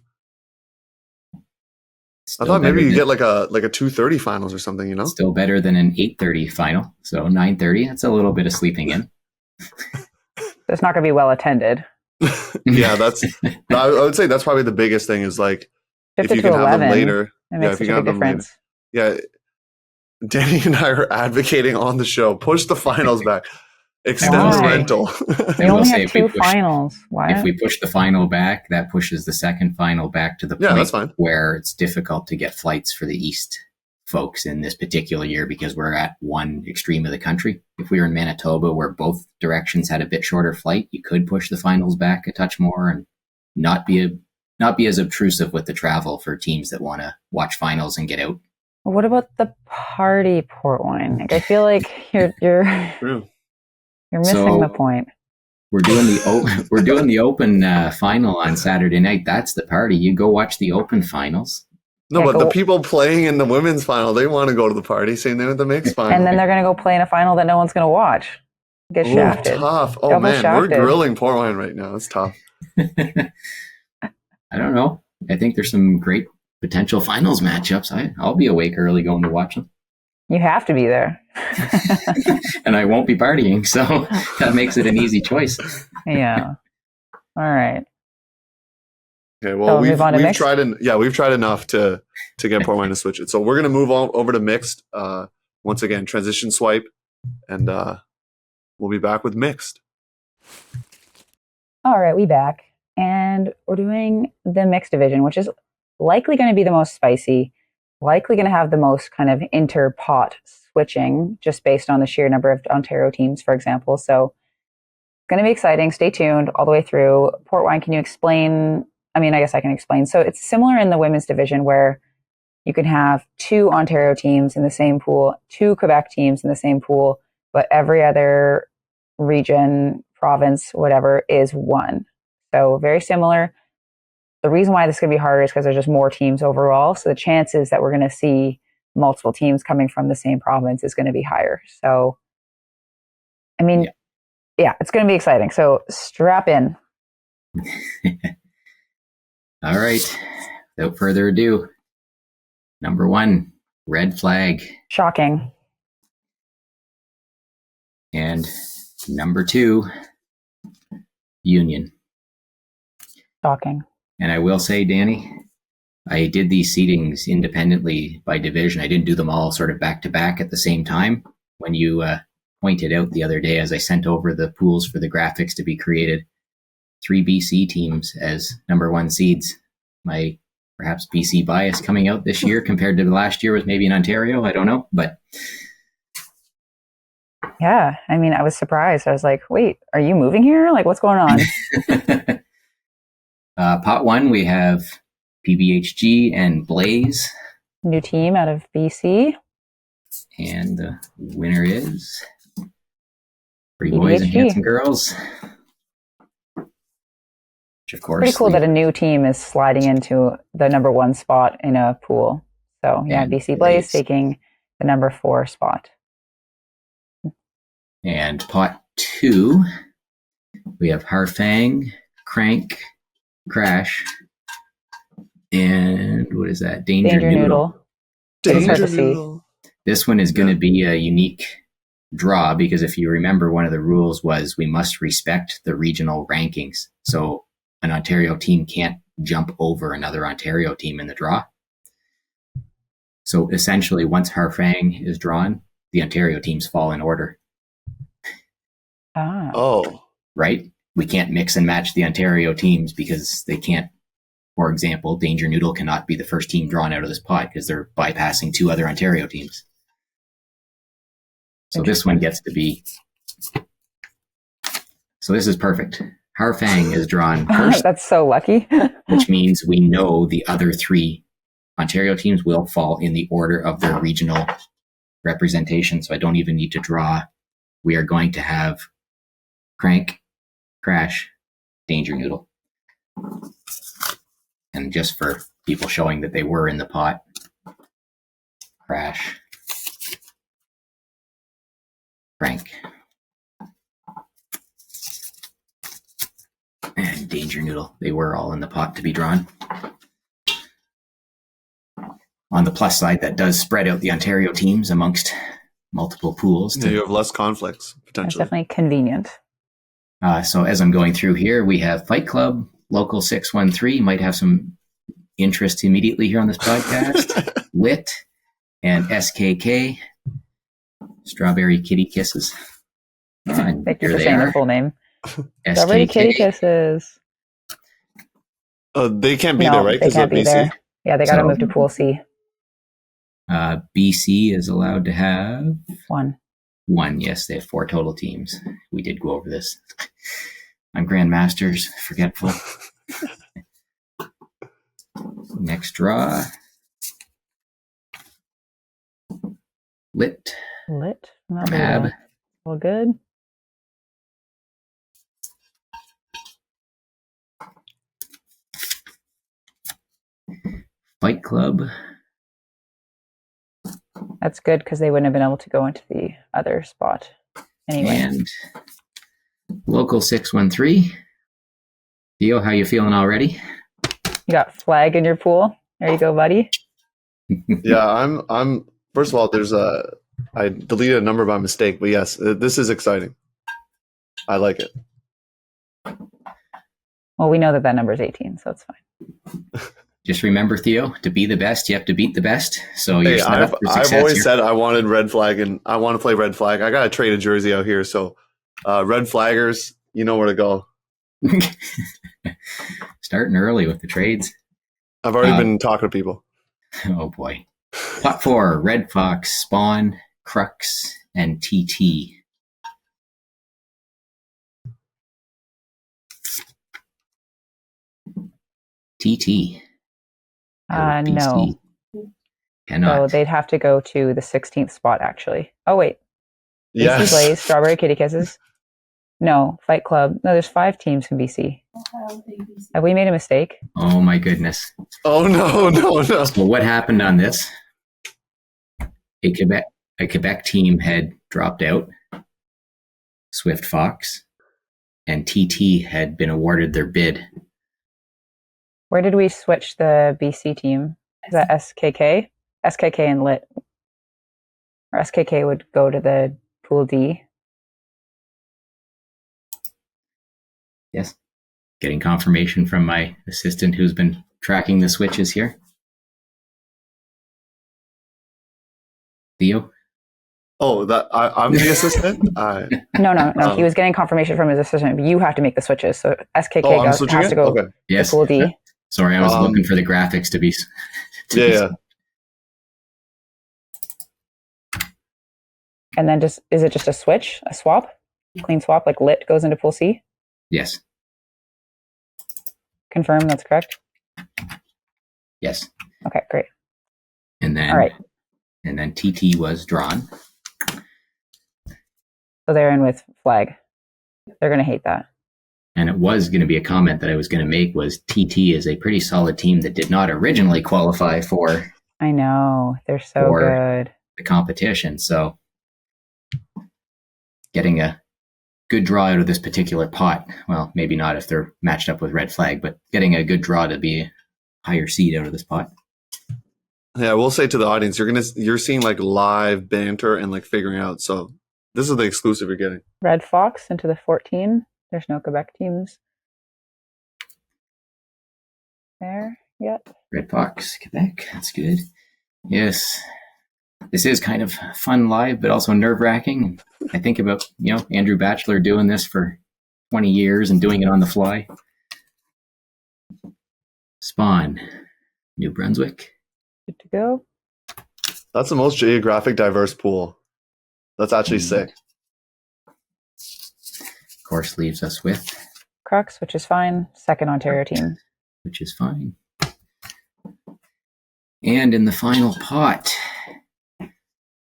Still I thought maybe you get like a 2:30 finals or something, Still better than an 8:30 final. So 9:30, that's a little bit of sleeping in. It's not going to be well attended. Yeah, I would say that's probably the biggest thing is, like, if you can have them later. It makes such a big difference. Yeah, Danie and I are advocating on the show, push the finals back. Extend the rental. We only have 2 finals. Why? If we push the final back, that pushes the second final back to the point where it's difficult to get flights for the East folks in this particular year because we're at one extreme of the country. If we were in Manitoba where both directions had a bit shorter flight, you could push the finals back a touch more and not be as obtrusive with the travel for teams that want to watch finals and get out. What about the party, Portwine? Like, I feel like you're True. You're missing the point. We're doing the open final on Saturday night. That's the party. You go watch the open finals. No, but the people playing in the women's final, they want to go to the party. Same thing with the mixed final. And then they're going to go play in a final that no one's going to watch. Get shafted. Tough. Oh, man. We're grilling Portwine right now. It's tough. I don't know. I think there's some great potential finals matchups. I'll be awake early going to watch them. You have to be there. And I won't be partying, so that makes it an easy choice. Yeah. All right. Okay, well, we've tried enough to get Portwine to switch it. So we're going to move on over to mixed. Once again, transition swipe, and we'll be back with mixed. All right, we back. And we're doing the mixed division, which is likely going to be the most spicy, likely going to have the most kind of inter-pot switching, just based on the sheer number of Ontario teams, for example. So it's going to be exciting. Stay tuned all the way through. Portwine, can you explain? I mean, I guess I can explain. So it's similar in the women's division where you can have 2 Ontario teams in the same pool, 2 Quebec teams in the same pool, but every other region province, whatever, is 1. So very similar. The reason why this is going to be harder is because there's just more teams overall. So the chances that we're going to see multiple teams coming from the same province is going to be higher. So, I mean, yeah, it's going to be exciting. So strap in. All right. Without further ado, number 1, red flag. Shocking. And number 2, union. Shocking. And I will say, Danie, I did these seedings independently by division. I didn't do them all sort of back to back at the same time. When you pointed out the other day, as I sent over the pools for the graphics to be created, 3 BC teams as number 1 seeds. My perhaps BC bias coming out this year compared to last year was maybe in Ontario. I don't know, but yeah, I mean, I was surprised. I was like, wait, are you moving here? Like, what's going on? Pot 1, we have PBHG and Blaze. New team out of BC. And the winner is Pretty Boys and Handsome Girls. Which, of course, pretty cool that a new team is sliding into the number 1 spot in a pool. So, yeah, BC Blaze taking the number 4 spot. And pot 2, we have Harfang, Crank, Crash, and what is that? Danger Noodle. Danger Noodle. This one is going to be a unique draw because if you remember, one of the rules was we must respect the regional rankings. So an Ontario team can't jump over another Ontario team in the draw. So essentially, once Harfang is drawn, the Ontario teams fall in order. Oh. Right? We can't mix and match the Ontario teams because they can't. For example, Danger Noodle cannot be the first team drawn out of this pot because they're bypassing 2 other Ontario teams. So this one gets to be... So this is perfect. Harfang is drawn first. That's so lucky. Which means we know the other 3 Ontario teams will fall in the order of their regional representation. So I don't even need to draw. We are going to have Crank, Crash, Danger Noodle. And just for people showing that they were in the pot, Crash, Crank, and Danger Noodle. They were all in the pot to be drawn. On the plus side, that does spread out the Ontario teams amongst multiple pools. Yeah, you have less conflicts, potentially. That's definitely convenient. So as I'm going through here, we have Fight Club, Local 613, might have some interest immediately here on this podcast, Lit, and SKK, Strawberry Kitty Kisses. Thank you for saying the full name. Strawberry Kitty Kisses. They can't be there, right? They can't be BC? there. Yeah, they got to move to Pool C. BC is allowed to have 1. 1, yes, they have 4 total teams. We did go over this. I'm Grandmasters, forgetful. Next draw. Lit. Grab. All good. Fight Club. That's good because they wouldn't have been able to go into the other spot anyway. And Local 613. Theo, how you feeling already? You got Flag in your pool. There you go, buddy. Yeah, I'm. First of all, I deleted a number by mistake, but yes, this is exciting. I like it. Well, we know that number is 18, so it's fine. Just remember, Theo, to be the best, you have to beat the best. So you're set up for success. I've always said I wanted red flag, and I want to play red flag. I got to trade a jersey out here, so red flaggers, you know where to go. Starting early with the trades. I've already been talking to people. Oh boy. Pot 4, Red Fox, Spawn, Crux, and TT. TT. No. Cannot. So they'd have to go to the 16th spot, actually. Oh, wait. Yes. BC Blaze, Strawberry Kitty Kisses. No, Fight Club. No, there's 5 teams in BC. Have we made a mistake? Oh my goodness. Oh no. So what happened on this? A Quebec team had dropped out, Swift Fox, and TT had been awarded their bid. Where did we switch the BC team? Is that SKK? SKK and Lit. Or SKK would go to the Pool D. Yes. Getting confirmation from my assistant who's been tracking the switches here. Theo? Oh, I'm the assistant? No. He was getting confirmation from his assistant. But you have to make the switches. So SKK I'm switching has to it? go Okay. to Yes. Pool D. Sorry, I was looking for the graphics to be... Yeah. And then is it just a switch, a swap? Clean swap, like Lit goes into Pool C? Yes. Confirm that's correct? Yes. Okay, great. And then, All right. And then TT was drawn. So they're in with Flag. They're going to hate that. And it was going to be a comment that I was going to make was TT is a pretty solid team that did not originally qualify for I know. They're so good. the competition. So getting a good draw out of this particular pot, well, maybe not if they're matched up with Red Flag, but getting a good draw to be a higher seed out of this pot. Yeah, we'll say to the audience, you're seeing like live banter and like figuring out. So this is the exclusive you're getting. Red Fox into the 14. There's no Quebec teams there yet. Red Fox, Quebec, that's good. Yes, this is kind of fun live, but also nerve-wracking. I think about, Andrew Batchelor doing this for 20 years and doing it on the fly. Spawn, New Brunswick. Good to go. That's the most geographic diverse pool. That's actually sick. Of course, leaves us with Crux, which is fine. Second Ontario team. which is fine. And in the final pot,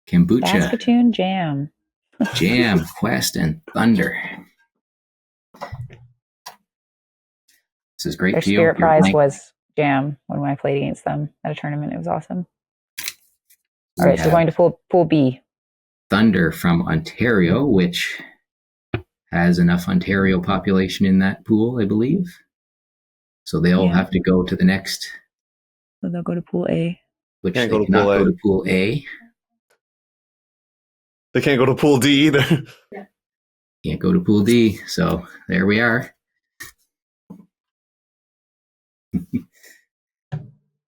Kombucha, Saskatoon Jam. Jam, Quest, and Thunder. This is great. Their Theo. spirit You're prize blank. was Jam when I played against them at a tournament. It was awesome. We All right, so have going to Pool B. Thunder from Ontario, which has enough Ontario population in that pool, I believe. So they'll have to go to the next, So they'll go to Pool A. which Can't they go to cannot Pool A. go to Pool A. They can't go to Pool D either. Can't go to Pool D. So there we are.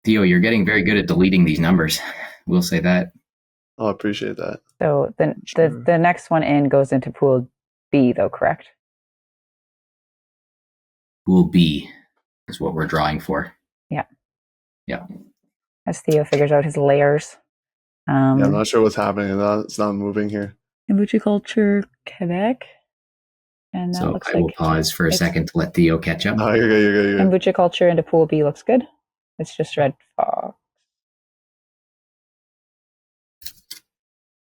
Theo, you're getting very good at deleting these numbers. We'll say that. Oh, I appreciate that. So the next one in goes into Pool B, though, correct? Pool B is what we're drawing for. Yeah. Yeah. As Theo figures out his layers. Yeah, I'm not sure what's happening. It's not moving here. Kombucha Culture, Quebec. And that So looks I will like pause for a second to let Theo catch up. No, you're good. Kombucha Culture into Pool B looks good. It's just Red Fox.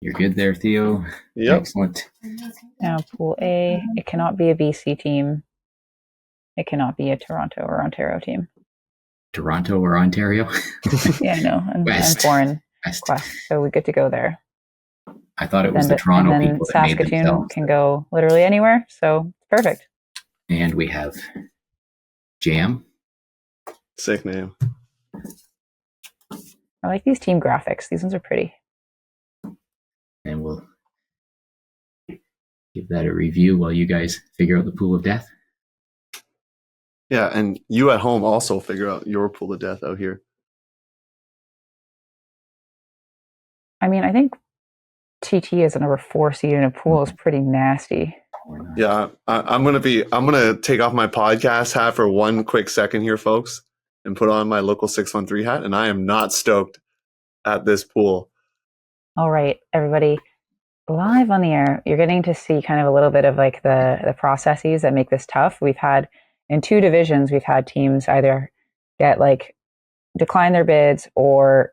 You're good there, Theo. Yep. Excellent. Now Pool A, it cannot be a BC team. It cannot be a Toronto or Ontario team. Toronto or Ontario? Yeah, I know. I'm West. foreign West. quest, so we're good to go there. I thought it was the And Toronto then people that made Saskatoon themselves. can go literally anywhere, so perfect. And we have Jam. Sick name. I like these team graphics. These ones are pretty. And we'll give that a review while you guys figure out the pool of death. Yeah, and you at home also figure out your pool of death out here. I mean, I think TT as a number 4 seed in a pool is pretty nasty. Yeah, I'm gonna take off my podcast hat for one quick second here, folks, and put on my local 613 hat, and I am not stoked at this pool. All right, everybody, live on the air, you're getting to see kind of a little bit of like the processes that make this tough. We've had in 2 divisions, we've had teams either get like decline their bids or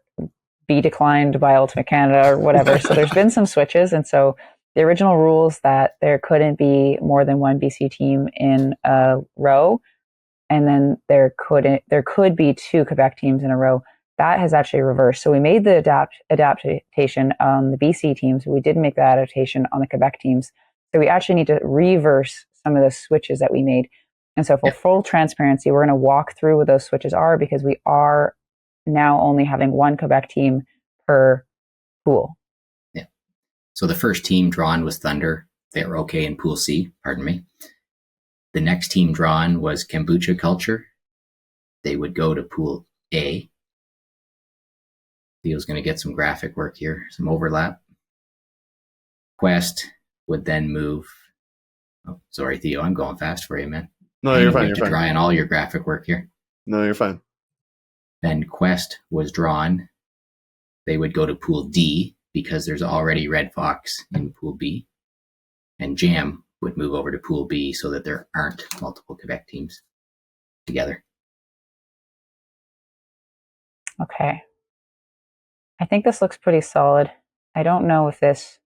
be declined by Ultimate Canada or whatever. So there's been some switches, and so the original rules that there couldn't be more than one BC team in a row, and then there could be 2 Quebec teams in a row. That has actually reversed. So we made the adaptation on the BC teams. We didn't make the adaptation on the Quebec teams. So we actually need to reverse some of the switches that we made. And so for full transparency, we're going to walk through what those switches are, because we are now only having 1 Quebec team per pool. Yeah. So the first team drawn was Thunder. They were okay in Pool C, pardon me. The next team drawn was Kombucha Culture. They would go to Pool A. Theo's going to get some graphic work here, some overlap. Quest would then move. Oh, sorry, Theo, I'm going fast for you, man. No, you're fine. You're fine. Try on all your graphic work here. No, you're fine. Then Quest was drawn. They would go to Pool D because there's already Red Fox in Pool B. And Jam would move over to Pool B so that there aren't multiple Quebec teams together. Okay. I think this looks pretty solid. I don't know if this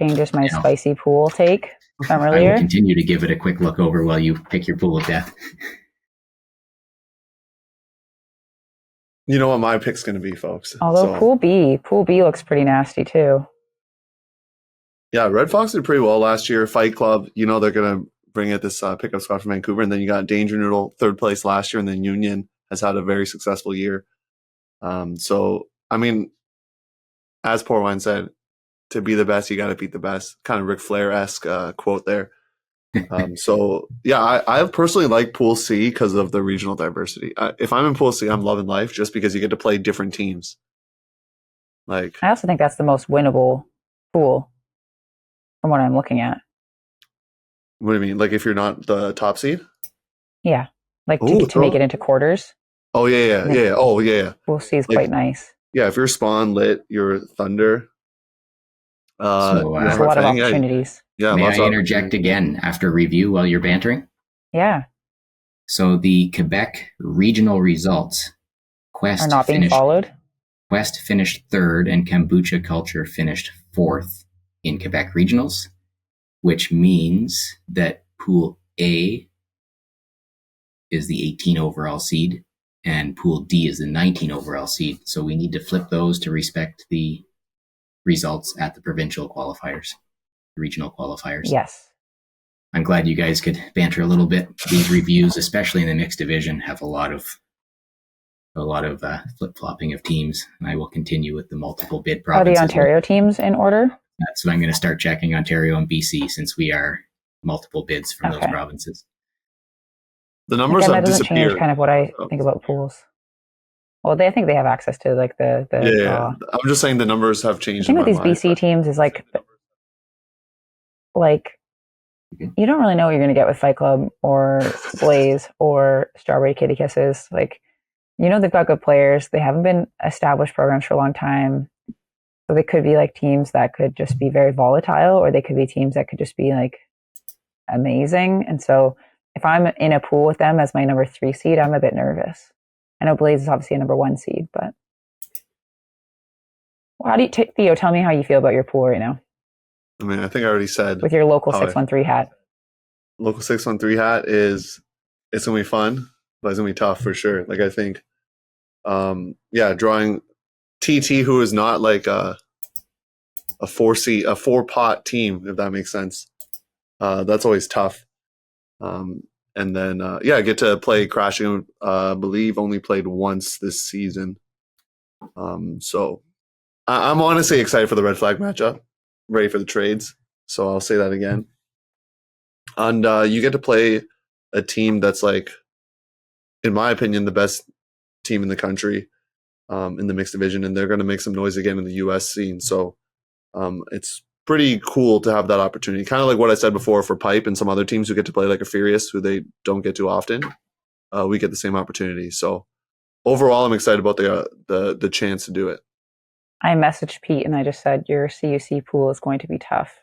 changes my spicy pool take from earlier. I will continue to give it a quick look over while you pick your pool of death. You know what my pick's going to be, folks. Although Pool B looks pretty nasty too. Yeah, Red Fox did pretty well last year. Fight Club, they're going to bring it this pickup squad from Vancouver. And then you got Danger Noodle, 3rd place last year. And then Union has had a very successful year. So, I mean, as Portwine said, to be the best, you got to beat the best. Kind of Ric Flair-esque quote there. So, yeah, I personally like Pool C because of the regional diversity. If I'm in Pool C, I'm loving life just because you get to play different teams. I also think that's the most winnable pool from what I'm looking at. What do you mean? Like if you're not the top seed? Yeah. To make it into quarters. Oh, yeah. Oh, yeah. Pool C is quite nice. Yeah, if you're Spawn, Lit, you're Thunder. There's a lot of opportunities. Yeah. May I interject again after review while you're bantering? Yeah. So the Quebec regional results, Quest are not being followed. Quest finished 3rd and Kombucha Culture finished 4th in Quebec regionals, which means that Pool A is the 18 overall seed and Pool D is the 19 overall seed. So we need to flip those to respect the results at the provincial qualifiers, regional qualifiers. Yes. I'm glad you guys could banter a little bit. These reviews, especially in the mixed division, have a lot of flip-flopping of teams. And I will continue with the multiple bid provinces. Are the Ontario teams in order? So I'm going to start checking Ontario and BC since we are multiple bids from those provinces. The numbers have disappeared. Change kind of what I think about pools. Well, I think they have access to the yeah. I'm just saying the numbers have changed. The thing with these BC teams is like you don't really know what you're going to get with Fight Club or Blaze or Strawberry Kitty Kisses. They've got good players. They haven't been established programs for a long time. So they could be teams that could just be very volatile, or they could be teams that could just be amazing. And so if I'm in a pool with them as my number 3 seed, I'm a bit nervous. I know Blaze is obviously a number 1 seed, but how do you Theo? Tell me how you feel about your pool right now. I mean, I think I already said with your local 613 hat. Local 613 hat it's gonna be fun, but it's gonna be tough for sure. I think, drawing TT, who is not a 4-pot team, if that makes sense. That's always tough. And then, I get to play Crashing, believe only played once this season. So I'm honestly excited for the red flag matchup, ready for the trades. So I'll say that again. And you get to play a team that's in my opinion, the best team in the country in the mixed division, and they're going to make some noise again in the U.S. scene. So it's pretty cool to have that opportunity. Kind of like what I said before for Pipe and some other teams who get to play like a Furious, who they don't get to often. We get the same opportunity. So overall, I'm excited about the chance to do it. I messaged Pete and I just said, your CUC pool is going to be tough.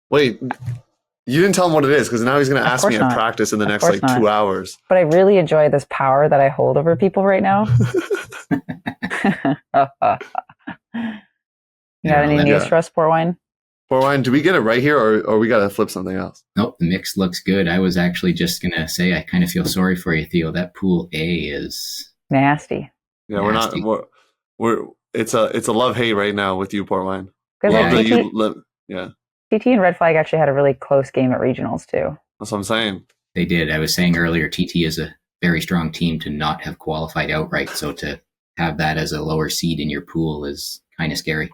Wait, you didn't tell him what it is, because now he's going to ask me at practice in the next 2 hours. But I really enjoy this power that I hold over people right now. You got any news for us, Portwine? Portwine, do we get it right here, or we got to flip something else? Nope, the mix looks good. I was actually just going to say I kind of feel sorry for you, Theo. That Pool A is Nasty. Yeah, nasty. we're it's a love-hate right now with you, Portwine. Because Yeah, TT and Red Flag actually had a really close game at regionals too. that's what I'm saying. They did. I was saying earlier, TT is a very strong team to not have qualified outright. So to have that as a lower seed in your pool is kind of scary.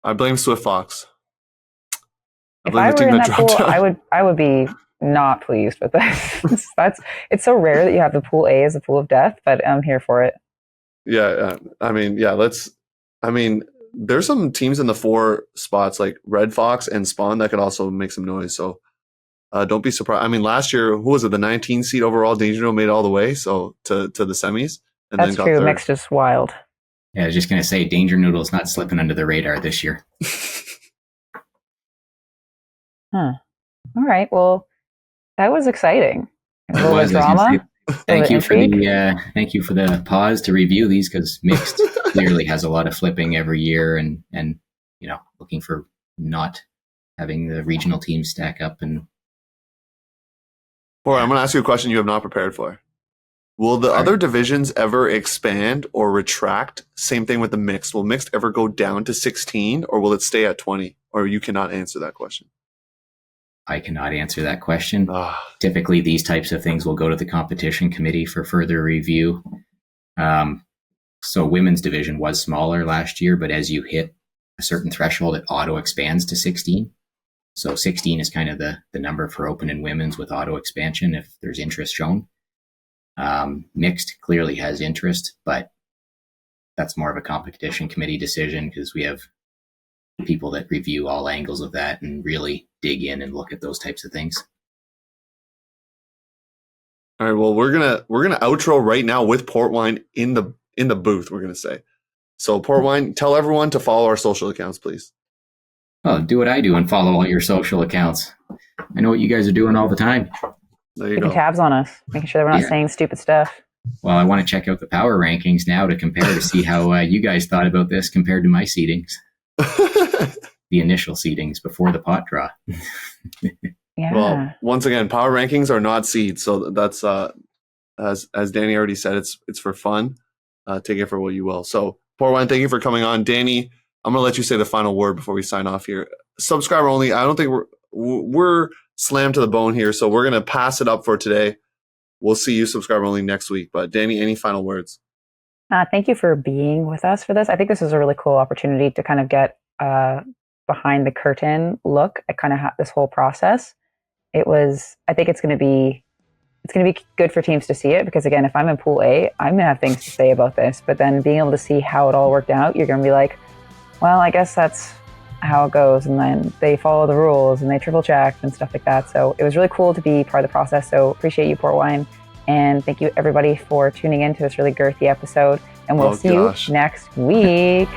I blame Swift Fox. If I were in that pool, I would be not pleased with this. It's so rare that you have the pool A as a pool of death, but I'm here for it. Yeah, there's some teams in the 4 spots like Red Fox and Spawn that could also make some noise. So don't be surprised. I mean, last year, who was it? The 19 seed overall, Danger Noodle made it all the way to the semis. And That's then got true. third. Mixed is wild. Yeah, I was just going to say, Danger Noodle's not slipping under the radar this year. All right. Well, that was exciting. A It little was. drama. Thank you for the pause to review these, because mixed clearly has a lot of flipping every year, and looking for not having the regional teams stack up. And I'm going to ask you a question you have not prepared for. Will the other divisions ever expand or retract? Same thing with the mixed. Will mixed ever go down to 16, or will it stay at 20? Or you cannot answer that question? I cannot answer that question. Typically, these types of things will go to the competition committee for further review. So women's division was smaller last year, but as you hit a certain threshold, it auto expands to 16. So 16 is kind of the number for open and women's with auto expansion if there's interest shown. Mixed clearly has interest, but that's more of a competition committee decision, because we have people that review all angles of that and really dig in and look at those types of things. All right. Well, we're gonna outro right now with Portwine in the booth. We're gonna say. So Portwine, tell everyone to follow our social accounts, please. Well, do what I do and follow all your social accounts. I know what you guys are doing all the time. There you Keeping go. tabs on us, making sure that we're not saying stupid stuff. Well, I want to check out the power rankings now to compare to see how you guys thought about this compared to my seedings. The initial seedings before the pot draw. Yeah. Well, once again, power rankings are not seeds, so that's as Danie already said, it's for fun. Take it for what you will. So, Portwine, thank you for coming on. Danie, I'm gonna let you say the final word before we sign off here. Subscriber only. I don't think we're slammed to the bone here, so we're gonna pass it up for today. We'll see you subscriber only next week. But Danie, any final words? Thank you for being with us for this. I think this is a really cool opportunity to kind of get behind the curtain look at kind of this whole process. I think it's going to be good for teams to see it, because again, if I'm in Pool A, I'm going to have things to say about this, but then being able to see how it all worked out, you're going to be like, well, I guess that's how it goes. And then they follow the rules and they triple check and stuff like that. So it was really cool to be part of the process. So appreciate you, Portwine. And thank you everybody for tuning in to this really girthy episode. And we'll see you next week.